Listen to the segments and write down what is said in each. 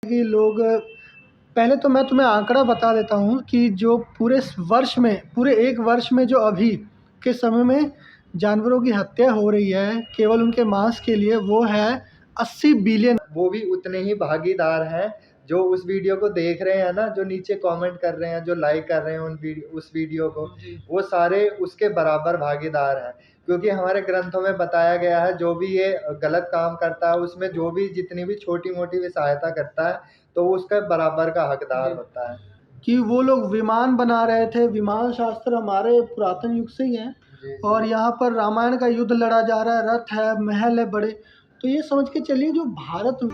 कि लोग पहले तो मैं तुम्हें आंकड़ा बता देता हूँ कि जो पूरे 1 वर्ष में जो अभी के समय में जानवरों की हत्या हो रही है केवल उनके मांस के लिए, वो है 80 बिलियन। वो भी उतने ही भागीदार हैं जो उस वीडियो को देख रहे हैं ना, जो नीचे कमेंट कर रहे हैं, जो लाइक कर रहे हैं उस वीडियो को, वो सारे उसके बराबर भागीदार हैं। क्योंकि हमारे ग्रंथों में बताया गया है, जो भी ये गलत काम करता है उसमें जो भी जितनी भी छोटी मोटी भी सहायता करता है तो वो उसका बराबर का हकदार होता है। कि वो लोग विमान बना रहे थे, विमान शास्त्र हमारे पुरातन युग से ही है। और यहाँ पर रामायण का युद्ध लड़ा जा रहा है, रथ है, महल है बड़े। तो ये समझ के चलिए जो भारत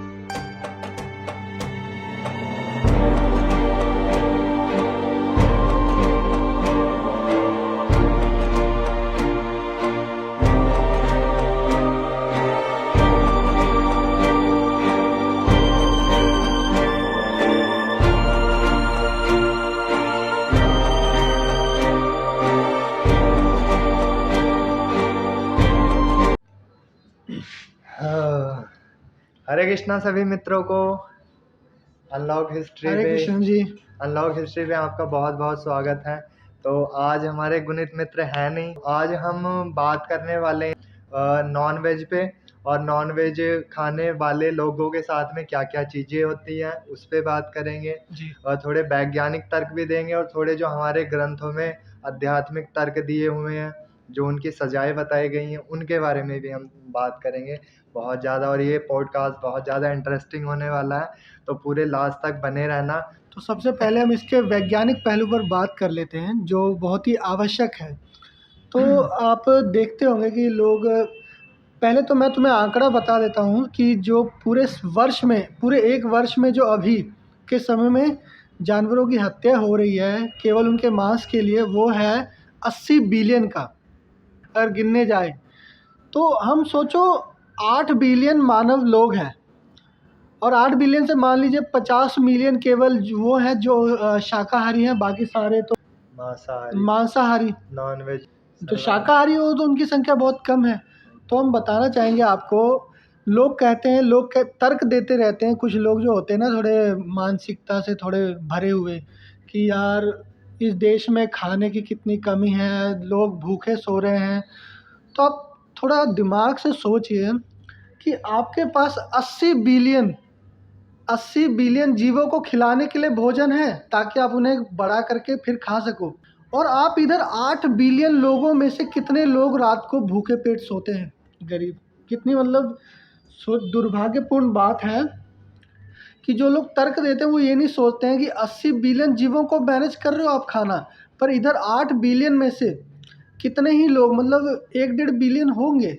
हरे कृष्णा सभी मित्रों को। अनलॉक हिस्ट्री हरे पे कृष्ण जी। अनलॉक हिस्ट्री पे आपका बहुत बहुत स्वागत है। तो आज हमारे गुणित मित्र है नहीं, आज हम बात करने वाले नॉन वेज पे, और नॉन वेज खाने वाले लोगों के साथ में क्या क्या चीज़ें होती हैं उस पे बात करेंगे जी। और थोड़े वैज्ञानिक तर्क भी देंगे और थोड़े जो हमारे ग्रंथों में आध्यात्मिक तर्क दिए हुए हैं, जो उनकी सजाएं बताई गई हैं, उनके बारे में भी हम बात करेंगे बहुत ज़्यादा। और ये पॉडकास्ट बहुत ज़्यादा इंटरेस्टिंग होने वाला है, तो पूरे लास्ट तक बने रहना। तो सबसे पहले हम इसके वैज्ञानिक पहलू पर बात कर लेते हैं जो बहुत ही आवश्यक है। तो आप देखते होंगे कि लोग पहले तो मैं तुम्हें आंकड़ा बता देता हूँ कि जो पूरे 1 वर्ष में जो अभी के समय में जानवरों की हत्या हो रही है केवल उनके मांस के लिए, वो है 80 बिलियन का। अगर गिनने जाए तो हम सोचो 8 बिलियन मानव लोग हैं, और 8 बिलियन से मान लीजिए 50 मिलियन केवल वो हैं जो शाकाहारी हैं, बाकी सारे तो मांसाहारी। नॉन वेज जो शाकाहारी हो तो उनकी संख्या बहुत कम है। तो हम बताना चाहेंगे आपको, लोग कहते हैं, तर्क देते रहते हैं, कुछ लोग जो होते हैं ना थोड़े मानसिकता से थोड़े भरे हुए, कि यार इस देश में खाने की कितनी कमी है, लोग भूखे सो रहे हैं। तो आप थोड़ा दिमाग से सोचिए कि आपके पास 80 बिलियन जीवों को खिलाने के लिए भोजन है ताकि आप उन्हें बड़ा करके फिर खा सको, और आप इधर 8 बिलियन लोगों में से कितने लोग रात को भूखे पेट सोते हैं, गरीब। कितनी मतलब दुर्भाग्यपूर्ण बात है कि जो लोग तर्क देते हैं वो ये नहीं सोचते हैं कि 80 बिलियन जीवों को मैनेज कर रहे हो आप खाना, पर इधर 8 बिलियन में से कितने ही लोग, मतलब 1-1.5 बिलियन होंगे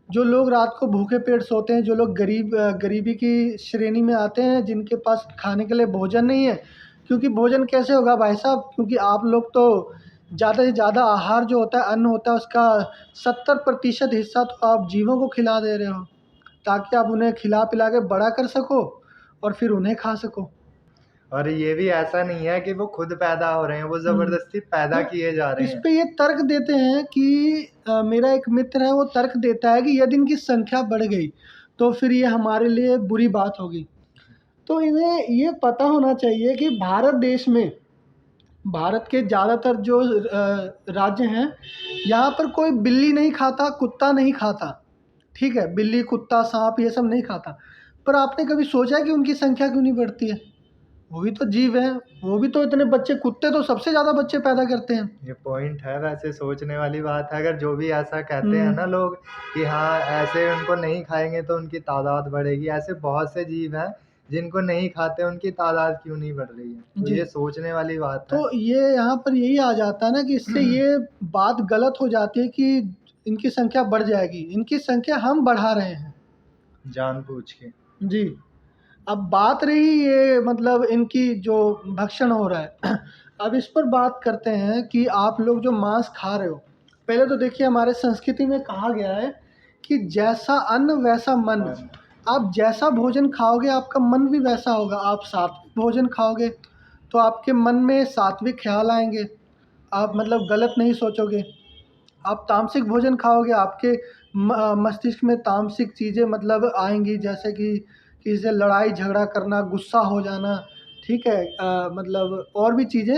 जो लोग रात को भूखे पेट सोते हैं, जो लोग गरीबी की श्रेणी में आते हैं, जिनके पास खाने के लिए भोजन नहीं है। क्योंकि भोजन कैसे होगा भाई साहब, क्योंकि आप लोग तो ज़्यादा से ज़्यादा आहार जो होता है, अन्न होता है, उसका 70% हिस्सा तो आप जीवों को खिला दे रहे हो ताकि आप उन्हें खिला पिला के बड़ा कर सको और फिर उन्हें खा सको। और ये भी ऐसा नहीं है कि वो खुद पैदा हो रहे हैं, वो जबरदस्ती पैदा किए जा रहे इस हैं। पे ये तर्क देते हैं कि मेरा एक मित्र है, वो तर्क देता है कि यदि इनकी संख्या बढ़ गई तो फिर ये हमारे लिए बुरी बात होगी। तो इन्हें ये पता होना चाहिए कि भारत के ज़्यादातर जो राज्य हैं, यहाँ पर कोई बिल्ली नहीं खाता, कुत्ता नहीं खाता, ठीक है, बिल्ली कुत्ता सांप ये सब नहीं खाता। पर आपने कभी सोचा है कि उनकी संख्या क्यों नहीं बढ़ती है? वो भी तो जीव हैं, वो भी तो इतने बच्चे, कुत्ते तो सबसे ज़्यादा बच्चे पैदा करते हैं। ये पॉइंट है, वैसे सोचने वाली बात है। अगर जो भी ऐसा कहते हैं ना लोग कि हाँ ऐसे उनको नहीं खाएंगे तो उनकी तादाद बढ़ेगी, ऐसे बहुत से जीव हैं जिनको नहीं खाते, उनकी तादाद क्यों नहीं बढ़ रही है? तो ये सोचने वाली बात है। तो ये यहाँ पर यही आ जाता है ना कि इससे ये बात गलत हो जाती है कि इनकी संख्या बढ़ जाएगी। इनकी संख्या हम बढ़ा रहे हैं जानबूझ के। जी। अब बात रही ये मतलब इनकी जो भक्षण हो रहा है अब इस पर बात करते हैं कि आप लोग जो मांस खा रहे हो, पहले तो देखिए हमारे संस्कृति में कहा गया है कि जैसा अन्न वैसा मन। आप जैसा भोजन खाओगे आपका मन भी वैसा होगा। आप सात्विक भोजन खाओगे तो आपके मन में सात्विक ख्याल आएंगे, आप मतलब गलत नहीं सोचोगे। आप तामसिक भोजन खाओगे, आपके मस्तिष्क में तामसिक चीज़ें मतलब आएंगी, जैसे कि किसी से लड़ाई झगड़ा करना, गुस्सा हो जाना, ठीक है, मतलब और भी चीज़ें,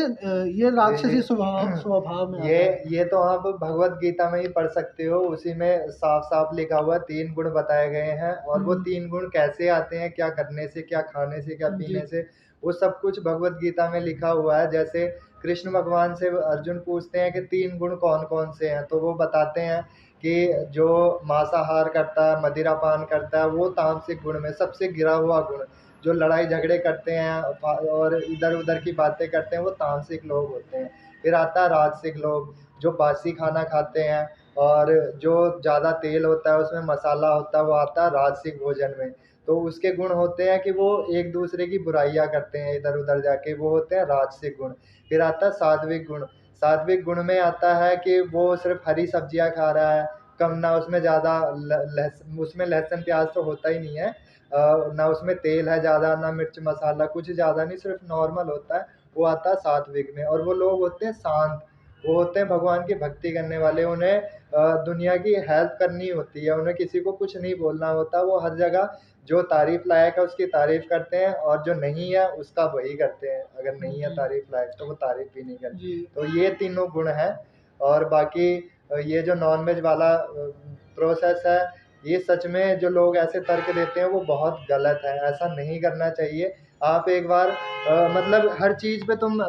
ये राक्षसी स्वभाव स्वभाव में ये आता है। ये तो आप भगवत गीता में ही पढ़ सकते हो, उसी में साफ साफ लिखा हुआ 3 गुण बताए गए हैं, और वो 3 गुण कैसे आते हैं, क्या करने से, क्या खाने से, क्या जी। पीने से, वो सब कुछ भगवत गीता में लिखा हुआ है। जैसे कृष्ण भगवान से अर्जुन पूछते हैं कि 3 गुण कौन कौन से हैं, तो वो बताते हैं कि जो मांसाहार करता है, मदिरा पान करता है, वो तामसिक गुण में सबसे गिरा हुआ गुण। जो लड़ाई झगड़े करते हैं और इधर उधर की बातें करते हैं, वो तामसिक लोग होते हैं। फिर आता है राजसिक लोग, जो बासी खाना खाते हैं और जो ज़्यादा तेल होता है, उसमें मसाला होता है, वो आता है राजसिक भोजन में। तो उसके गुण होते हैं कि वो एक दूसरे की बुराइयां करते हैं इधर उधर जाके, वो होते हैं राजसिक गुण। फिर आता है सात्विक गुण। सात्विक गुण में आता है कि वो सिर्फ हरी सब्जियां खा रहा है, कम ना उसमें ज़्यादा उसमें लहसुन प्याज तो होता ही नहीं है, ना उसमें तेल है ज़्यादा, ना मिर्च मसाला, कुछ ज़्यादा नहीं, सिर्फ नॉर्मल होता है। वो आता है सात्विक में। और वो लोग होते हैं शांत, वो होते हैं भगवान की भक्ति करने वाले। उन्हें दुनिया की हेल्प करनी होती है, उन्हें किसी को कुछ नहीं बोलना होता। वो हर जगह जो तारीफ लायक है उसकी तारीफ करते हैं, और जो नहीं है उसका वही करते हैं। अगर नहीं है जी। तारीफ लायक तो वो तारीफ भी नहीं करते। जी। तो ये तीनों गुण हैं। और बाकी ये जो नॉनवेज वाला प्रोसेस है, ये सच में जो लोग ऐसे तर्क देते हैं वो बहुत गलत है, ऐसा नहीं करना चाहिए। आप एक बार मतलब हर चीज़ पे तुम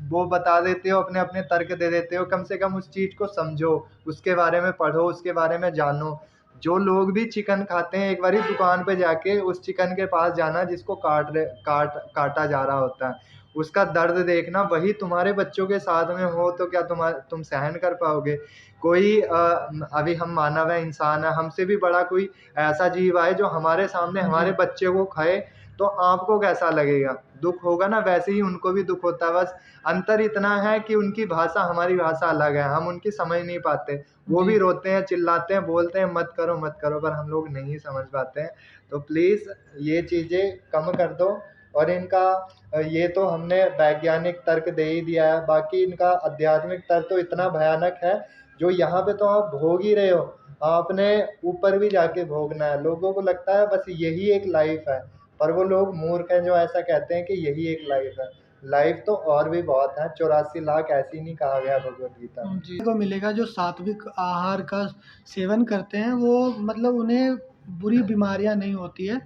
वो बता देते हो, अपने अपने तर्क दे देते हो, कम से कम उस चीज़ को समझो, उसके बारे में पढ़ो, उसके बारे में जानो। जो लोग भी चिकन खाते हैं, एक बारी दुकान पे जाके उस चिकन के पास जाना जिसको काटा जा रहा होता है, उसका दर्द देखना। वही तुम्हारे बच्चों के साथ में हो तो क्या तुम सहन कर पाओगे? कोई अभी हम मानव है, इंसान है, हमसे भी बड़ा कोई ऐसा जीव आए जो हमारे सामने हमारे जी। बच्चे को खाए, तो आपको कैसा लगेगा? दुख होगा ना। वैसे ही उनको भी दुख होता है, बस अंतर इतना है कि उनकी भाषा हमारी भाषा अलग है, हम उनकी समझ नहीं पाते। वो जी। भी रोते हैं, चिल्लाते हैं, बोलते हैं मत करो मत करो, पर हम लोग नहीं समझ पाते हैं। तो प्लीज़ ये चीज़ें कम कर दो। और इनका ये तो हमने वैज्ञानिक तर्क दे ही दिया है, बाकी इनका आध्यात्मिक तर्क तो इतना भयानक है, जो यहाँ पे तो आप भोग ही रहे हो, आपने ऊपर भी जाके भोगना है। लोगों को लगता है बस यही एक लाइफ है, पर वो लोग मूर्ख हैं जो ऐसा कहते हैं कि यही एक लाइफ है। लाइफ तो और भी बहुत है, 84 लाख ऐसे ही नहीं कहा गया भगवत गीता में। जी को मिलेगा जो सात्विक आहार का सेवन करते हैं, वो मतलब उन्हें बुरी बीमारियां नहीं होती है।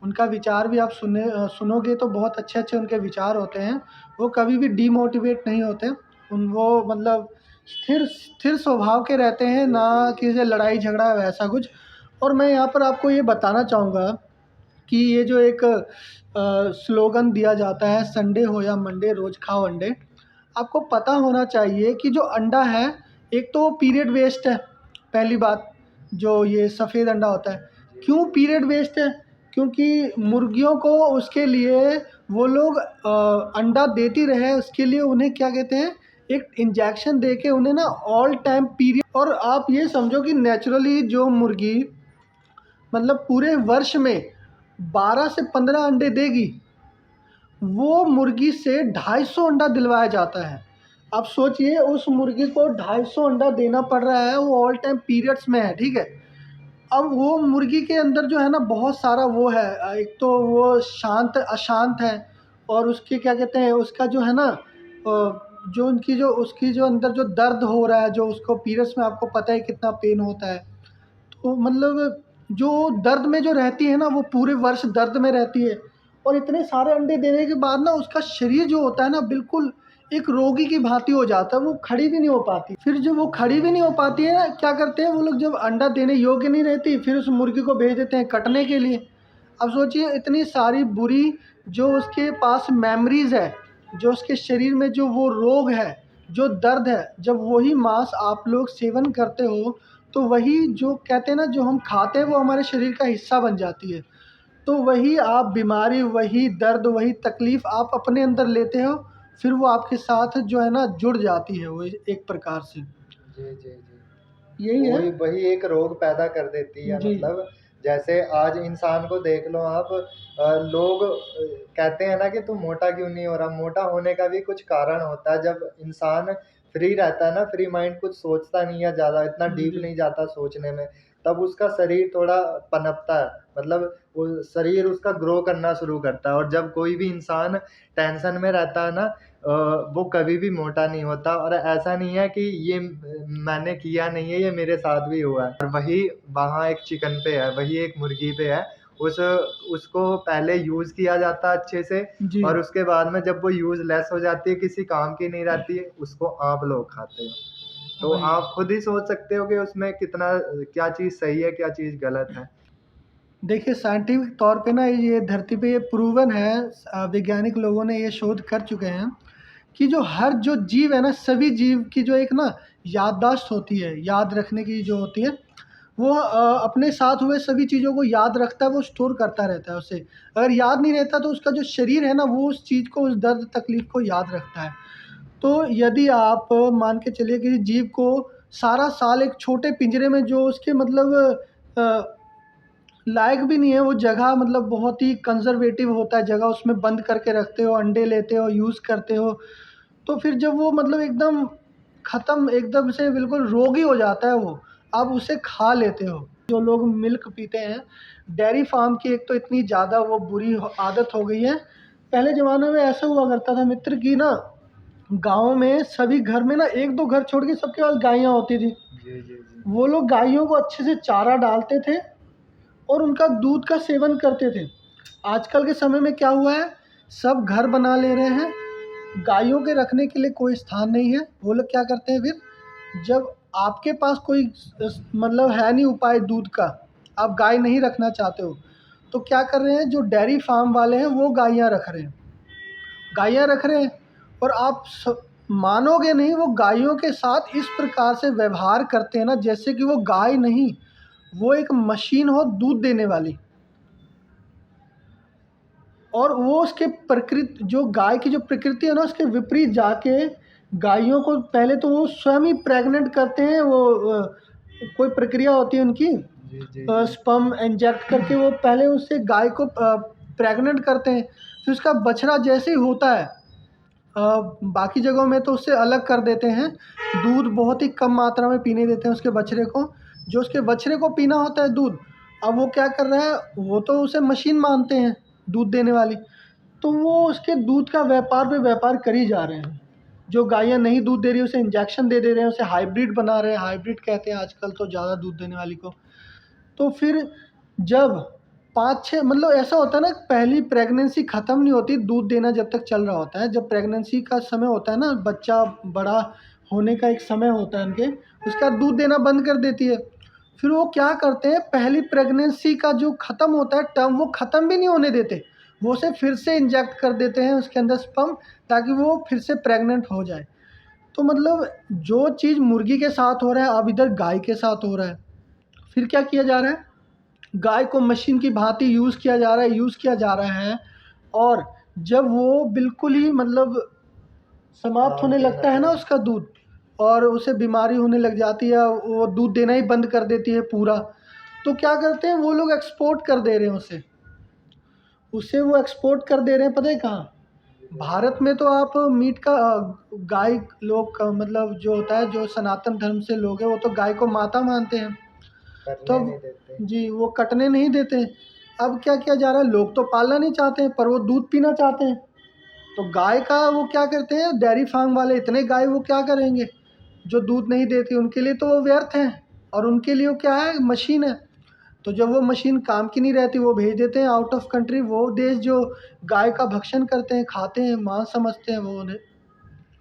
उनका विचार भी आप सुनोगे तो बहुत अच्छे अच्छे उनके विचार होते हैं। वो कभी भी डीमोटिवेट नहीं होते। वो मतलब स्थिर स्थिर स्वभाव के रहते हैं, जी ना जी जी। किसी से लड़ाई झगड़ा वैसा कुछ। और मैं यहाँ पर आपको ये बताना चाहूँगा कि ये जो एक स्लोगन दिया जाता है, संडे हो या मंडे रोज़ खाओ अंडे। आपको पता होना चाहिए कि जो अंडा है, एक तो पीरियड वेस्ट है, पहली बात। जो ये सफ़ेद अंडा होता है, जी क्यों जी पीरियड वेस्ट है? क्योंकि मुर्गियों को उसके लिए वो लोग अंडा देती रहे, उसके लिए उन्हें क्या कहते हैं, एक इंजेक्शन दे के उन्हें ना ऑल टाइम पीरियड। और आप ये समझो कि नेचुरली जो मुर्गी मतलब पूरे वर्ष में 12 से 15 अंडे देगी, वो मुर्गी से 250 अंडा दिलवाया जाता है। आप सोचिए, उस मुर्गी को 250 अंडा देना पड़ रहा है, वो ऑल टाइम पीरियड्स में है, ठीक है। अब वो मुर्गी के अंदर जो है ना बहुत सारा वो है, एक तो वो शांत अशांत है, और उसके क्या कहते हैं, उसका जो है ना जो उनकी जो उसकी जो अंदर जो दर्द हो रहा है, जो उसको पीरियड्स में आपको पता है कितना पेन होता है। तो मतलब जो दर्द में जो रहती है ना, वो पूरे वर्ष दर्द में रहती है। और इतने सारे अंडे देने के बाद ना उसका शरीर जो होता है ना, बिल्कुल एक रोगी की भांति हो जाता है, वो खड़ी भी नहीं हो पाती। फिर जब वो खड़ी भी नहीं हो पाती है ना, क्या करते हैं वो लोग, जब अंडा देने योग्य नहीं रहती, फिर उस मुर्गी को भेज देते हैं कटने के लिए। अब सोचिए, इतनी सारी बुरी जो उसके पास मेमोरीज है, जो उसके शरीर में जो वो रोग है, जो दर्द है, जब वही मांस आप लोग सेवन करते हो, तो वही जो कहते हैं ना, जो हम खाते हैं वो हमारे शरीर का हिस्सा बन जाती है। तो वही आप बीमारी, वही दर्द, वही तकलीफ़ आप अपने अंदर लेते हो, फिर वो आपके साथ जो है ना जुड़ जाती है वो एक प्रकार से। जी जी जी। यही है। वही वही एक रोग पैदा कर देती है। जी। मतलब जैसे आज इंसान को देख लो आप, लोग कहते हैं ना कि तू मोटा क्यों नहीं हो रहा। मोटा होने का भी कुछ कारण होता है। जब इंसान फ्री रहता है ना, फ्री माइंड, कुछ सोचता नहीं है ज़्यादा, इतना डीप जी। नहीं जाता सोचने में, तब उसका शरीर थोड़ा पनपता है। मतलब वो शरीर उसका ग्रो करना शुरू करता है। और जब कोई भी इंसान टेंशन में रहता है ना, वो कभी भी मोटा नहीं होता। और ऐसा नहीं है कि ये मैंने किया नहीं है, ये मेरे साथ भी हुआ है। और वही वहाँ एक चिकन पे है, वही एक मुर्गी पे है, उसको पहले यूज़ किया जाता है अच्छे से, जी। और उसके बाद में जब वो यूज़लेस हो जाती है, किसी काम की नहीं रहती है, उसको आप लोग खाते हो। तो वही। आप खुद ही सोच सकते हो कि उसमें कितना, क्या चीज़ सही है, क्या चीज़ गलत है। देखिए साइंटिफिक तौर पे ना ये धरती पे ये प्रूवन है, वैज्ञानिक लोगों ने ये शोध कर चुके हैं कि जो हर जो जीव है ना, सभी जीव की जो एक ना याददाश्त होती है, याद रखने की जो होती है, वो अपने साथ हुए सभी चीज़ों को याद रखता है, वो स्टोर करता रहता है उसे। अगर याद नहीं रहता तो उसका जो शरीर है ना, वो उस चीज़ को, उस दर्द तकलीफ़ को याद रखता है। तो यदि आप मान के चलिए कि जीव को सारा साल एक छोटे पिंजरे में, जो उसके मतलब अ, लायक भी नहीं है वो जगह, मतलब बहुत ही कंज़र्वेटिव होता है जगह, उसमें बंद करके रखते हो, अंडे लेते हो, यूज़ करते हो, तो फिर जब वो मतलब एकदम ख़त्म, एकदम से बिल्कुल रोगी हो जाता है वो, आप उसे खा लेते हो। जो लोग मिल्क पीते हैं, डेयरी फार्म की एक तो इतनी ज़्यादा वो बुरी आदत हो गई है। पहले ज़माने में ऐसा हुआ करता था मित्र कि ना, गाँव में सभी घर में ना 1-2 घर छोड़ के सबके पास गायें होती थी। जी, जी, जी। वो लोग गायों को अच्छे से चारा डालते थे और उनका दूध का सेवन करते थे। आजकल के समय में क्या हुआ है, सब घर बना ले रहे हैं, गायों के रखने के लिए कोई स्थान नहीं है। वो लोग क्या करते हैं फिर, जब आपके पास कोई मतलब है नहीं उपाय दूध का, आप गाय नहीं रखना चाहते हो, तो क्या कर रहे हैं, जो डेयरी फार्म वाले हैं वो गायें रख रहे हैं, गायें रख रहे हैं। और आप मानोगे नहीं, वो गायों के साथ इस प्रकार से व्यवहार करते हैं ना, जैसे कि वो गाय नहीं, वो एक मशीन हो दूध देने वाली। और वो उसके प्रकृति, जो गाय की जो प्रकृति है ना, उसके विपरीत जाके गायों को पहले तो वो स्वयं ही प्रेग्नेंट करते हैं। वो कोई प्रक्रिया होती है उनकी, जी, जी, जी। स्पर्म इंजेक्ट करके वो पहले उससे गाय को प्रेग्नेंट करते हैं। फिर उसका बछड़ा जैसे ही होता है, बाकी जगहों में तो उससे अलग कर देते हैं, दूध बहुत ही कम मात्रा में पीने देते हैं उसके बछड़े को। जो उसके बछड़े को पीना होता है दूध, अब वो क्या कर रहा है, वो तो उसे मशीन मानते हैं दूध देने वाली, तो वो उसके दूध का व्यापार पे व्यापार करी जा रहे हैं। जो गायें नहीं दूध दे रही उसे इंजेक्शन दे दे रहे हैं, उसे हाइब्रिड बना रहे हैं, हाइब्रिड कहते हैं आजकल तो ज़्यादा दूध देने वाली को। तो फिर जब 5-6 मतलब ऐसा होता है ना, पहली प्रेगनेंसी ख़त्म नहीं होती, दूध देना जब तक चल रहा होता है। जब प्रेगनेंसी का समय होता है ना, बच्चा बड़ा होने का एक समय होता है उनके, उसके बाद दूध देना बंद कर देती है। फिर वो क्या करते हैं, पहली प्रेगनेंसी का जो ख़त्म होता है टर्म, वो ख़त्म भी नहीं होने देते, वो उसे फिर से इंजेक्ट कर देते हैं उसके अंदर स्पर्म, ताकि वो फिर से प्रेग्नेंट हो जाए। तो मतलब जो चीज़ मुर्गी के साथ हो रहा है, अब इधर गाय के साथ हो रहा है। फिर क्या किया जा रहा है, गाय को मशीन की भांति यूज़ किया जा रहा है। और जब वो बिल्कुल ही मतलब समाप्त काम होने के लगता है ना मतलब। उसका दूध, और उसे बीमारी होने लग जाती है, वो दूध देना ही बंद कर देती है पूरा, तो क्या करते हैं वो लोग, एक्सपोर्ट कर दे रहे हैं उसे। उसे वो एक्सपोर्ट कर दे रहे हैं, पता है कहाँ? भारत में तो आप मीट का गाय लोग का मतलब जो होता है, जो सनातन धर्म से लोग हैं, वो तो गाय को माता मानते हैं। तो करने नहीं देते। जी, वो कटने नहीं देते। अब क्या किया जा रहा है, लोग तो पालना नहीं चाहते हैं, पर वो दूध पीना चाहते हैं। तो गाय का वो क्या करते हैं, डेयरी फार्म वाले इतने गाय वो क्या करेंगे, जो दूध नहीं देती उनके लिए तो वो व्यर्थ हैं, और उनके लिए वो क्या है, मशीन है। तो जब वो मशीन काम की नहीं रहती, वो भेज देते हैं आउट ऑफ कंट्री, वो देश जो गाय का भक्षण करते हैं, खाते हैं, मांस समझते हैं, वो उन्हें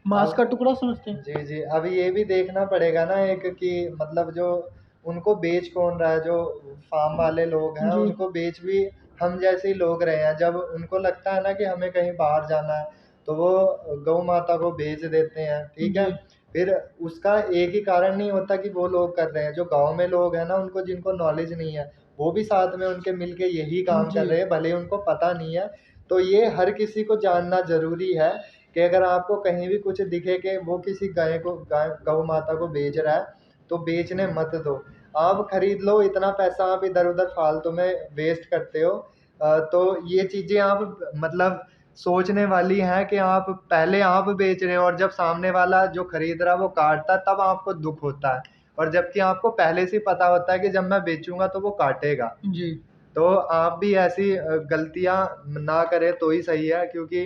मांस अब का टुकड़ा समझते हैं। जी, जी। अब ये भी देखना पड़ेगा ना एक कि मतलब जो उनको बेच कौन रहा है, जो फार्म वाले लोग हैं, जी। उनको बेच भी हम जैसे ही लोग रहे हैं। जब उनको लगता है ना कि हमें कहीं बाहर जाना है, तो वो गौ माता को बेच देते हैं, ठीक है? जी। फिर उसका एक ही कारण नहीं होता कि वो लोग कर रहे हैं। जो गाँव में लोग हैं ना, उनको जिनको नॉलेज नहीं है, वो भी साथ में उनके मिल के यही काम जी। कर रहे हैं, भले ही उनको पता नहीं है। तो ये हर किसी को जानना ज़रूरी है कि अगर आपको कहीं भी कुछ दिखे कि वो किसी गाय गौ माता को बेच रहा है, तो बेचने मत दो। आप खरीद लो, इतना पैसा आप इधर-उधर फालतू में वेस्ट करते हो। तो ये चीज़ें आप मतलब सोचने वाली हैं कि आप पहले आप बेच रहे हो, और जब सामने वाला जो खरीद रहा है वो काटता है, तब आपको दुःख होता है। और जबकि आपको पहले से ही पता होता है कि जब मैं बेचूँगा तो वो काटेगा। जी। तो आप भी ऐसी गलतियां ना करें तो ही सही है, क्योंकि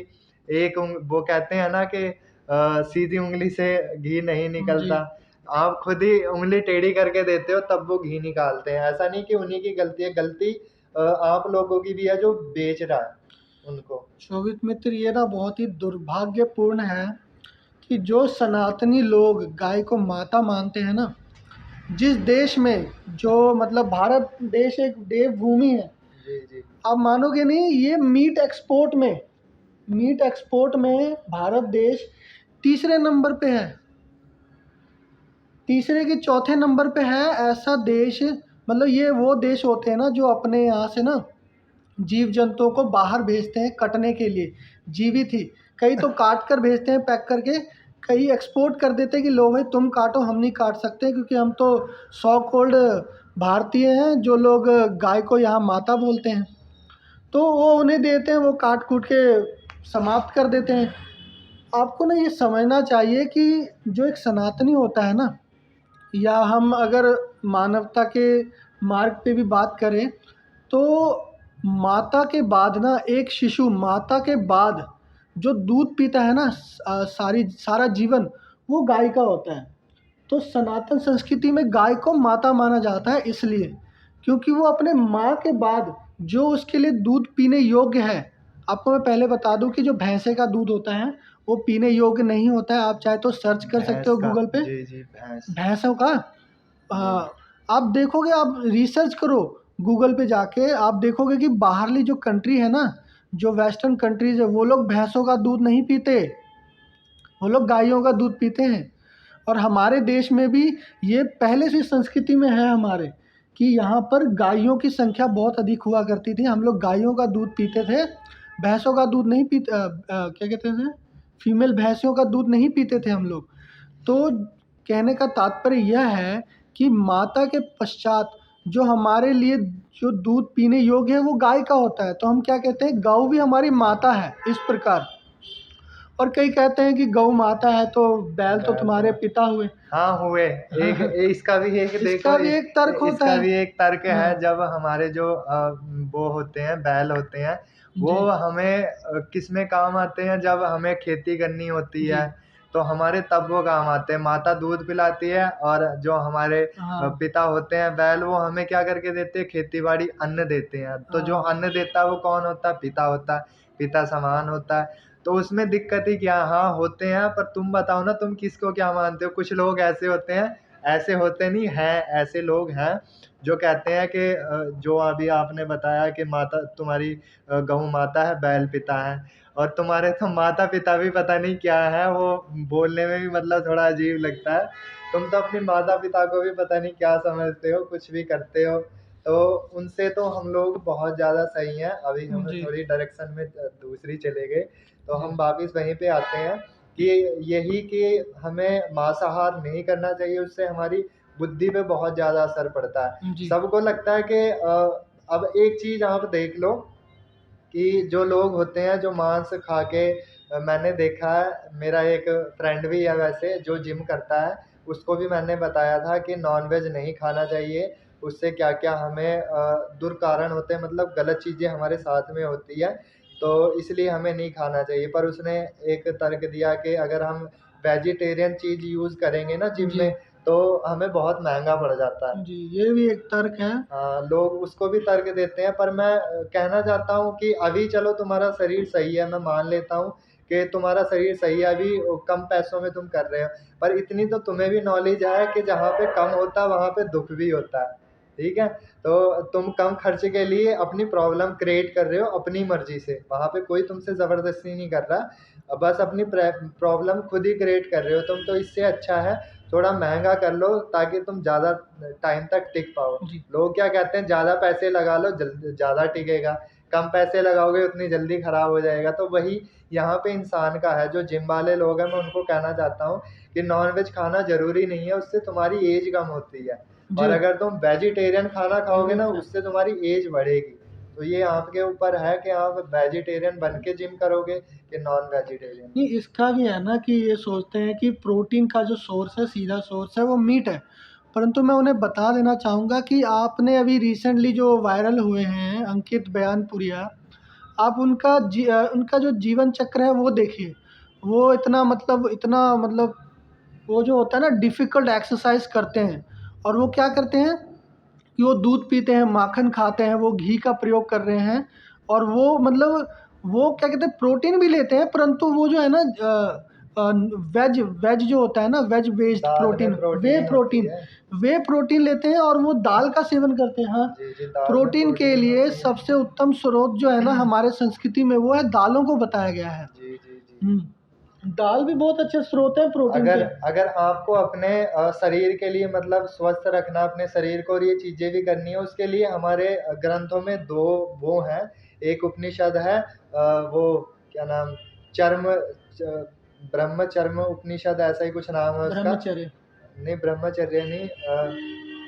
वो कहते हैं ना कि सीधी उंगली से घी नहीं जी। निकलता। आप खुद ही उंगली टेढ़ी करके देते हो तब वो घी निकालते हैं। ऐसा नहीं कि उन्हीं की गलती है, गलती आप लोगों की भी है जो बेच रहा है उनको। शोभित मित्र, ये ना बहुत ही दुर्भाग्यपूर्ण है कि जो सनातनी लोग गाय को माता मानते हैं ना, जिस देश में, जो मतलब भारत देश एक देवभूमि है, जी जी आप मानोगे नहीं, ये मीट एक्सपोर्ट में भारत देश तीसरे नंबर पे है, तीसरे के चौथे नंबर पे है। ऐसा देश, मतलब ये वो देश होते हैं ना जो अपने यहाँ से ना जीव जंतुओं को बाहर भेजते हैं कटने के लिए, जीवित ही। कई तो काट कर भेजते हैं पैक करके, कई एक्सपोर्ट कर देते हैं कि लो भाई तुम काटो, हम नहीं काट सकते क्योंकि हम तो सॉ कॉल्ड भारतीय हैं, जो लोग गाय को यहाँ माता बोलते हैं। तो वो उन्हें देते हैं, वो काट कूट के समाप्त कर देते हैं। आपको ना ये समझना चाहिए कि जो एक सनातनी होता है ना, या हम अगर मानवता के मार्ग पे भी बात करें, तो माता के बाद ना एक शिशु माता के बाद जो दूध पीता है ना, सारा जीवन, वो गाय का होता है। तो सनातन संस्कृति में गाय को माता माना जाता है, इसलिए क्योंकि वो अपने माँ के बाद जो उसके लिए दूध पीने योग्य है। आपको मैं पहले बता दूं कि जो भैंसे का दूध होता है वो पीने योग्य नहीं होता है। आप चाहे तो सर्च कर सकते भैंस हो का, गूगल पे, जी जी भैंस। भैंसों का। जी आप देखोगे, आप रिसर्च करो गूगल पे जाके, आप देखोगे कि बाहरली जो कंट्री है ना, जो वेस्टर्न कंट्रीज है, वो लोग भैंसों का दूध नहीं पीते, वो लोग गायों का दूध पीते हैं। और हमारे देश में भी ये पहले से संस्कृति में है हमारे, कि यहाँ पर गायों की संख्या बहुत अधिक हुआ करती थी। हम लोग गायों का दूध पीते थे, भैंसों का दूध नहीं पीते, क्या कहते थे, फीमेल भैंसों का दूध नहीं पीते थे हम लोग। तो कहने का तात्पर्य यह है कि माता के पश्चात जो हमारे लिए जो दूध पीने योग्य है वो गाय का होता है। तो हम क्या कहते हैं, गौ भी हमारी माता है, इस प्रकार। और कई कहते हैं कि गौ माता है तो बैल तो बैल तुम्हारे तो, पिता हुए। हाँ हुए। एक इसका भी एक इसका देखो, भी एक तर्क होता इसका है। भी एक तर्क हाँ है। जब हमारे जो वो होते हैं, बैल होते हैं, वो जी हमें किस में काम आते हैं, जब हमें खेती करनी होती जी। है तो हमारे तब वो काम आते हैं। माता दूध पिलाती है, और जो हमारे हाँ पिता होते हैं बैल, वो हमें क्या करके देते हैं, खेती बाड़ी अन्न देते हैं। तो जो हाँ अन्न देता है वो कौन होता है, पिता होता है, पिता समान होता है। तो उसमें दिक्कत ही क्या, हाँ होते हैं, पर तुम बताओ ना, तुम किसको क्या मानते हो। कुछ लोग ऐसे होते हैं, ऐसे होते नहीं हैं, ऐसे लोग हैं जो कहते हैं कि जो अभी आपने बताया कि माता तुम्हारी गऊ माता है, बैल पिता है, और तुम्हारे तो माता पिता भी पता नहीं क्या है। वो बोलने में भी मतलब थोड़ा अजीब लगता है। तुम तो अपनी माता पिता को भी पता नहीं क्या समझते हो, कुछ भी करते हो। तो उनसे तो हम लोग बहुत ज़्यादा सही हैं। अभी हम जी थोड़ी डायरेक्शन में दूसरी चले गए, तो जी हम वापिस वहीं पे आते हैं कि यही कि हमें मांसाहार नहीं करना चाहिए। उससे हमारी बुद्धि पे बहुत ज़्यादा असर पड़ता है। जी सबको लगता है कि अब एक चीज़ आप देख लो कि जो लोग होते हैं जो मांस खा के, मैंने देखा है, मेरा एक फ्रेंड भी है वैसे जो जिम करता है, उसको भी मैंने बताया था कि नॉनवेज नहीं खाना चाहिए। उससे क्या-क्या हमें दुष्कारण होते हैं, मतलब गलत चीज़ें हमारे साथ में होती है, तो इसलिए हमें नहीं खाना चाहिए। पर उसने एक तर्क दिया कि अगर हम वेजिटेरियन चीज़ यूज़ करेंगे ना जिम जी में, तो हमें बहुत महँगा पड़ जाता है। जी, ये भी एक तर्क है। हाँ, लोग उसको भी तर्क देते हैं, पर मैं कहना चाहता हूँ कि अभी चलो तुम्हारा शरीर सही है, मैं मान लेता हूँ कि तुम्हारा शरीर सही है, अभी कम पैसों में तुम कर रहे हो, पर इतनी तो तुम्हें भी नॉलेज है कि जहाँ पे कम होता है वहाँ पे दुख भी होता है। ठीक है, तो तुम कम खर्च के लिए अपनी प्रॉब्लम क्रिएट कर रहे हो अपनी मर्जी से, वहाँ पे कोई तुमसे ज़बरदस्ती नहीं कर रहा, बस अपनी प्रॉब्लम खुद ही क्रिएट कर रहे हो तुम। तो इससे अच्छा है थोड़ा महंगा कर लो ताकि तुम ज़्यादा टाइम तक टिक पाओ। जी लोग क्या कहते हैं, ज़्यादा पैसे लगा लो ज़्यादा टिकेगा, कम पैसे लगाओगे उतनी जल्दी खराब हो जाएगा। तो वही यहाँ पे इंसान का है। जो जिम वाले लोग हैं, मैं उनको कहना चाहता हूँ कि नॉनवेज खाना ज़रूरी नहीं है, उससे तुम्हारी एज कम होती है। और जी। अगर तुम वेजिटेरियन खाना खाओगे ना, बिल्कुल। उससे तुम्हारी एज बढ़ेगी। तो ये आपके ऊपर है कि आप वेजिटेरियन बन के जिम करोगे कि नॉन वेजिटेरियन। नहीं, इसका भी है ना कि ये सोचते हैं कि प्रोटीन का जो सोर्स है, सीधा सोर्स है वो मीट है। परंतु मैं उन्हें बता देना चाहूँगा कि आपने अभी रिसेंटली जो वायरल हुए हैं अंकित बयानपुरिया, आप उनका जो जीवन चक्र है वो देखिए। वो इतना मतलब वो जो होता है ना डिफ़िकल्ट एक्सरसाइज़ करते हैं, और वो क्या करते हैं कि वो दूध पीते हैं, माखन खाते हैं, वो घी का प्रयोग कर रहे हैं, और वो क्या कहते हैं प्रोटीन भी लेते हैं, परंतु वो जो है ना वेज वेज जो होता है ना, वेज बेस्ड दाल में प्रोटीन, वे प्रोटीन होती प्रोटीन है। वे प्रोटीन लेते हैं, और वो दाल का सेवन करते हैं। हाँ, जी, जी, दाल में प्रोटीन के प्रोटीन लिए होती है। सबसे उत्तम स्रोत जो है ना हमारे संस्कृति में वो है दालों को बताया गया है। जी, जी, जी। दाल भी बहुत अच्छे स्रोत हैं प्रोटीन अगर के। अगर आपको अपने शरीर के लिए मतलब स्वस्थ रखना अपने शरीर को और ये चीज़ें भी करनी है, उसके लिए हमारे ग्रंथों में 2 वो हैं। एक उपनिषद है वो क्या नाम चर्म च ब्रह्मचर्म उपनिषद ऐसा ही कुछ नाम है उसका। ब्रह्मचर्य। नहीं, ब्रह्मचर्य नहीं,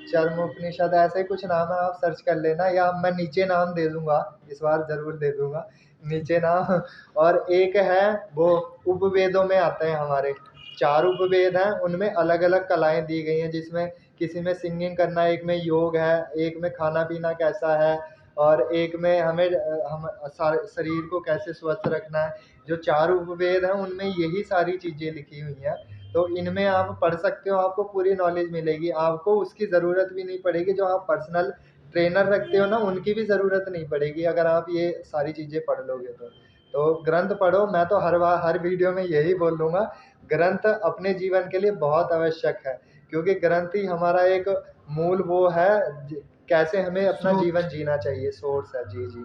चर्म उपनिषद ऐसा ही कुछ नाम है, आप सर्च कर लेना, या मैं नीचे नाम दे दूँगा, इस बार ज़रूर दे दूँगा, नीचे नाम। और एक है वो उपवेदों में आते हैं हमारे, 4 उपवेद हैं, उनमें अलग-अलग कलाएँ दी गई हैं, जिसमें किसी में सिंगिंग करना, एक में योग है, एक में खाना-पीना कैसा है, और एक में हम शरीर को कैसे स्वस्थ रखना है। जो 4 उपवेद हैं, उनमें यही सारी चीज़ें लिखी हुई हैं। तो इनमें आप पढ़ सकते हो, आपको पूरी नॉलेज मिलेगी। आपको उसकी ज़रूरत भी नहीं पड़ेगी, जो आप पर्सनल ट्रेनर रखते हो ना, उनकी भी ज़रूरत नहीं पड़ेगी अगर आप ये सारी चीज़ें पढ़ लोगे तो। तो ग्रंथ पढ़ो, मैं तो हर वीडियो में यही बोल दूँगा, ग्रंथ अपने जीवन के लिए बहुत आवश्यक है, क्योंकि ग्रंथ ही हमारा एक मूल वो है ज कैसे हमें अपना स्रोत। जीवन जीना चाहिए, सोर्स है। जी, जी।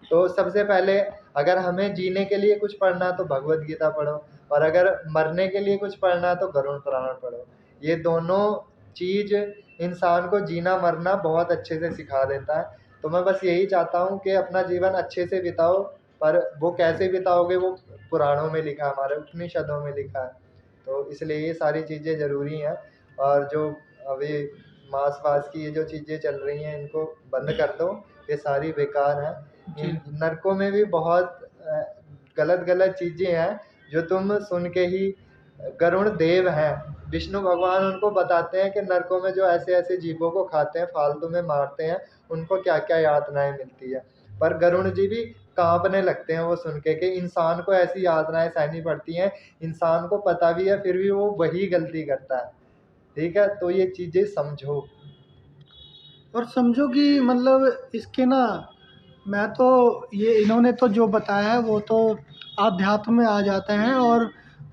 तो सबसे पहले अगर हमें जीने के लिए कुछ पढ़ना है तो भगवद गीता पढ़ो, और अगर मरने के लिए कुछ पढ़ना है तो गरुड़ पुराण पढ़ो। ये दोनों चीज़ इंसान को जीना मरना बहुत अच्छे से सिखा देता है। तो मैं बस यही चाहता हूँ कि अपना जीवन अच्छे से बिताओ, पर वो कैसे बिताओगे वो पुराणों में लिखा है, हमारे उपनिषदों में लिखा है। तो इसलिए ये सारी चीज़ें ज़रूरी हैं, और जो अभी मांस-वास की ये जो चीज़ें चल रही हैं इनको बंद कर दो, ये सारी बेकार हैं। जी। इन नरकों में भी बहुत गलत-गलत चीज़ें हैं, जो तुम सुन के ही गरुड़ देव हैं, विष्णु भगवान उनको बताते हैं कि नरकों में जो ऐसे-ऐसे जीवों को खाते हैं, फालतू में मारते हैं, उनको क्या-क्या यातनाएँ मिलती है। पर गरुड़ जी भी काँपने लगते हैं वो सुन के कि इंसान को ऐसी यातनाएँ सहनी पड़ती हैं, इंसान को पता भी है फिर भी वो वही गलती करता है। ठीक है? तो ये चीज़ें समझो। और समझो कि मतलब इसके ना, मैं तो ये इन्होंने तो जो बताया है वो तो आध्यात्म में आ जाता है। और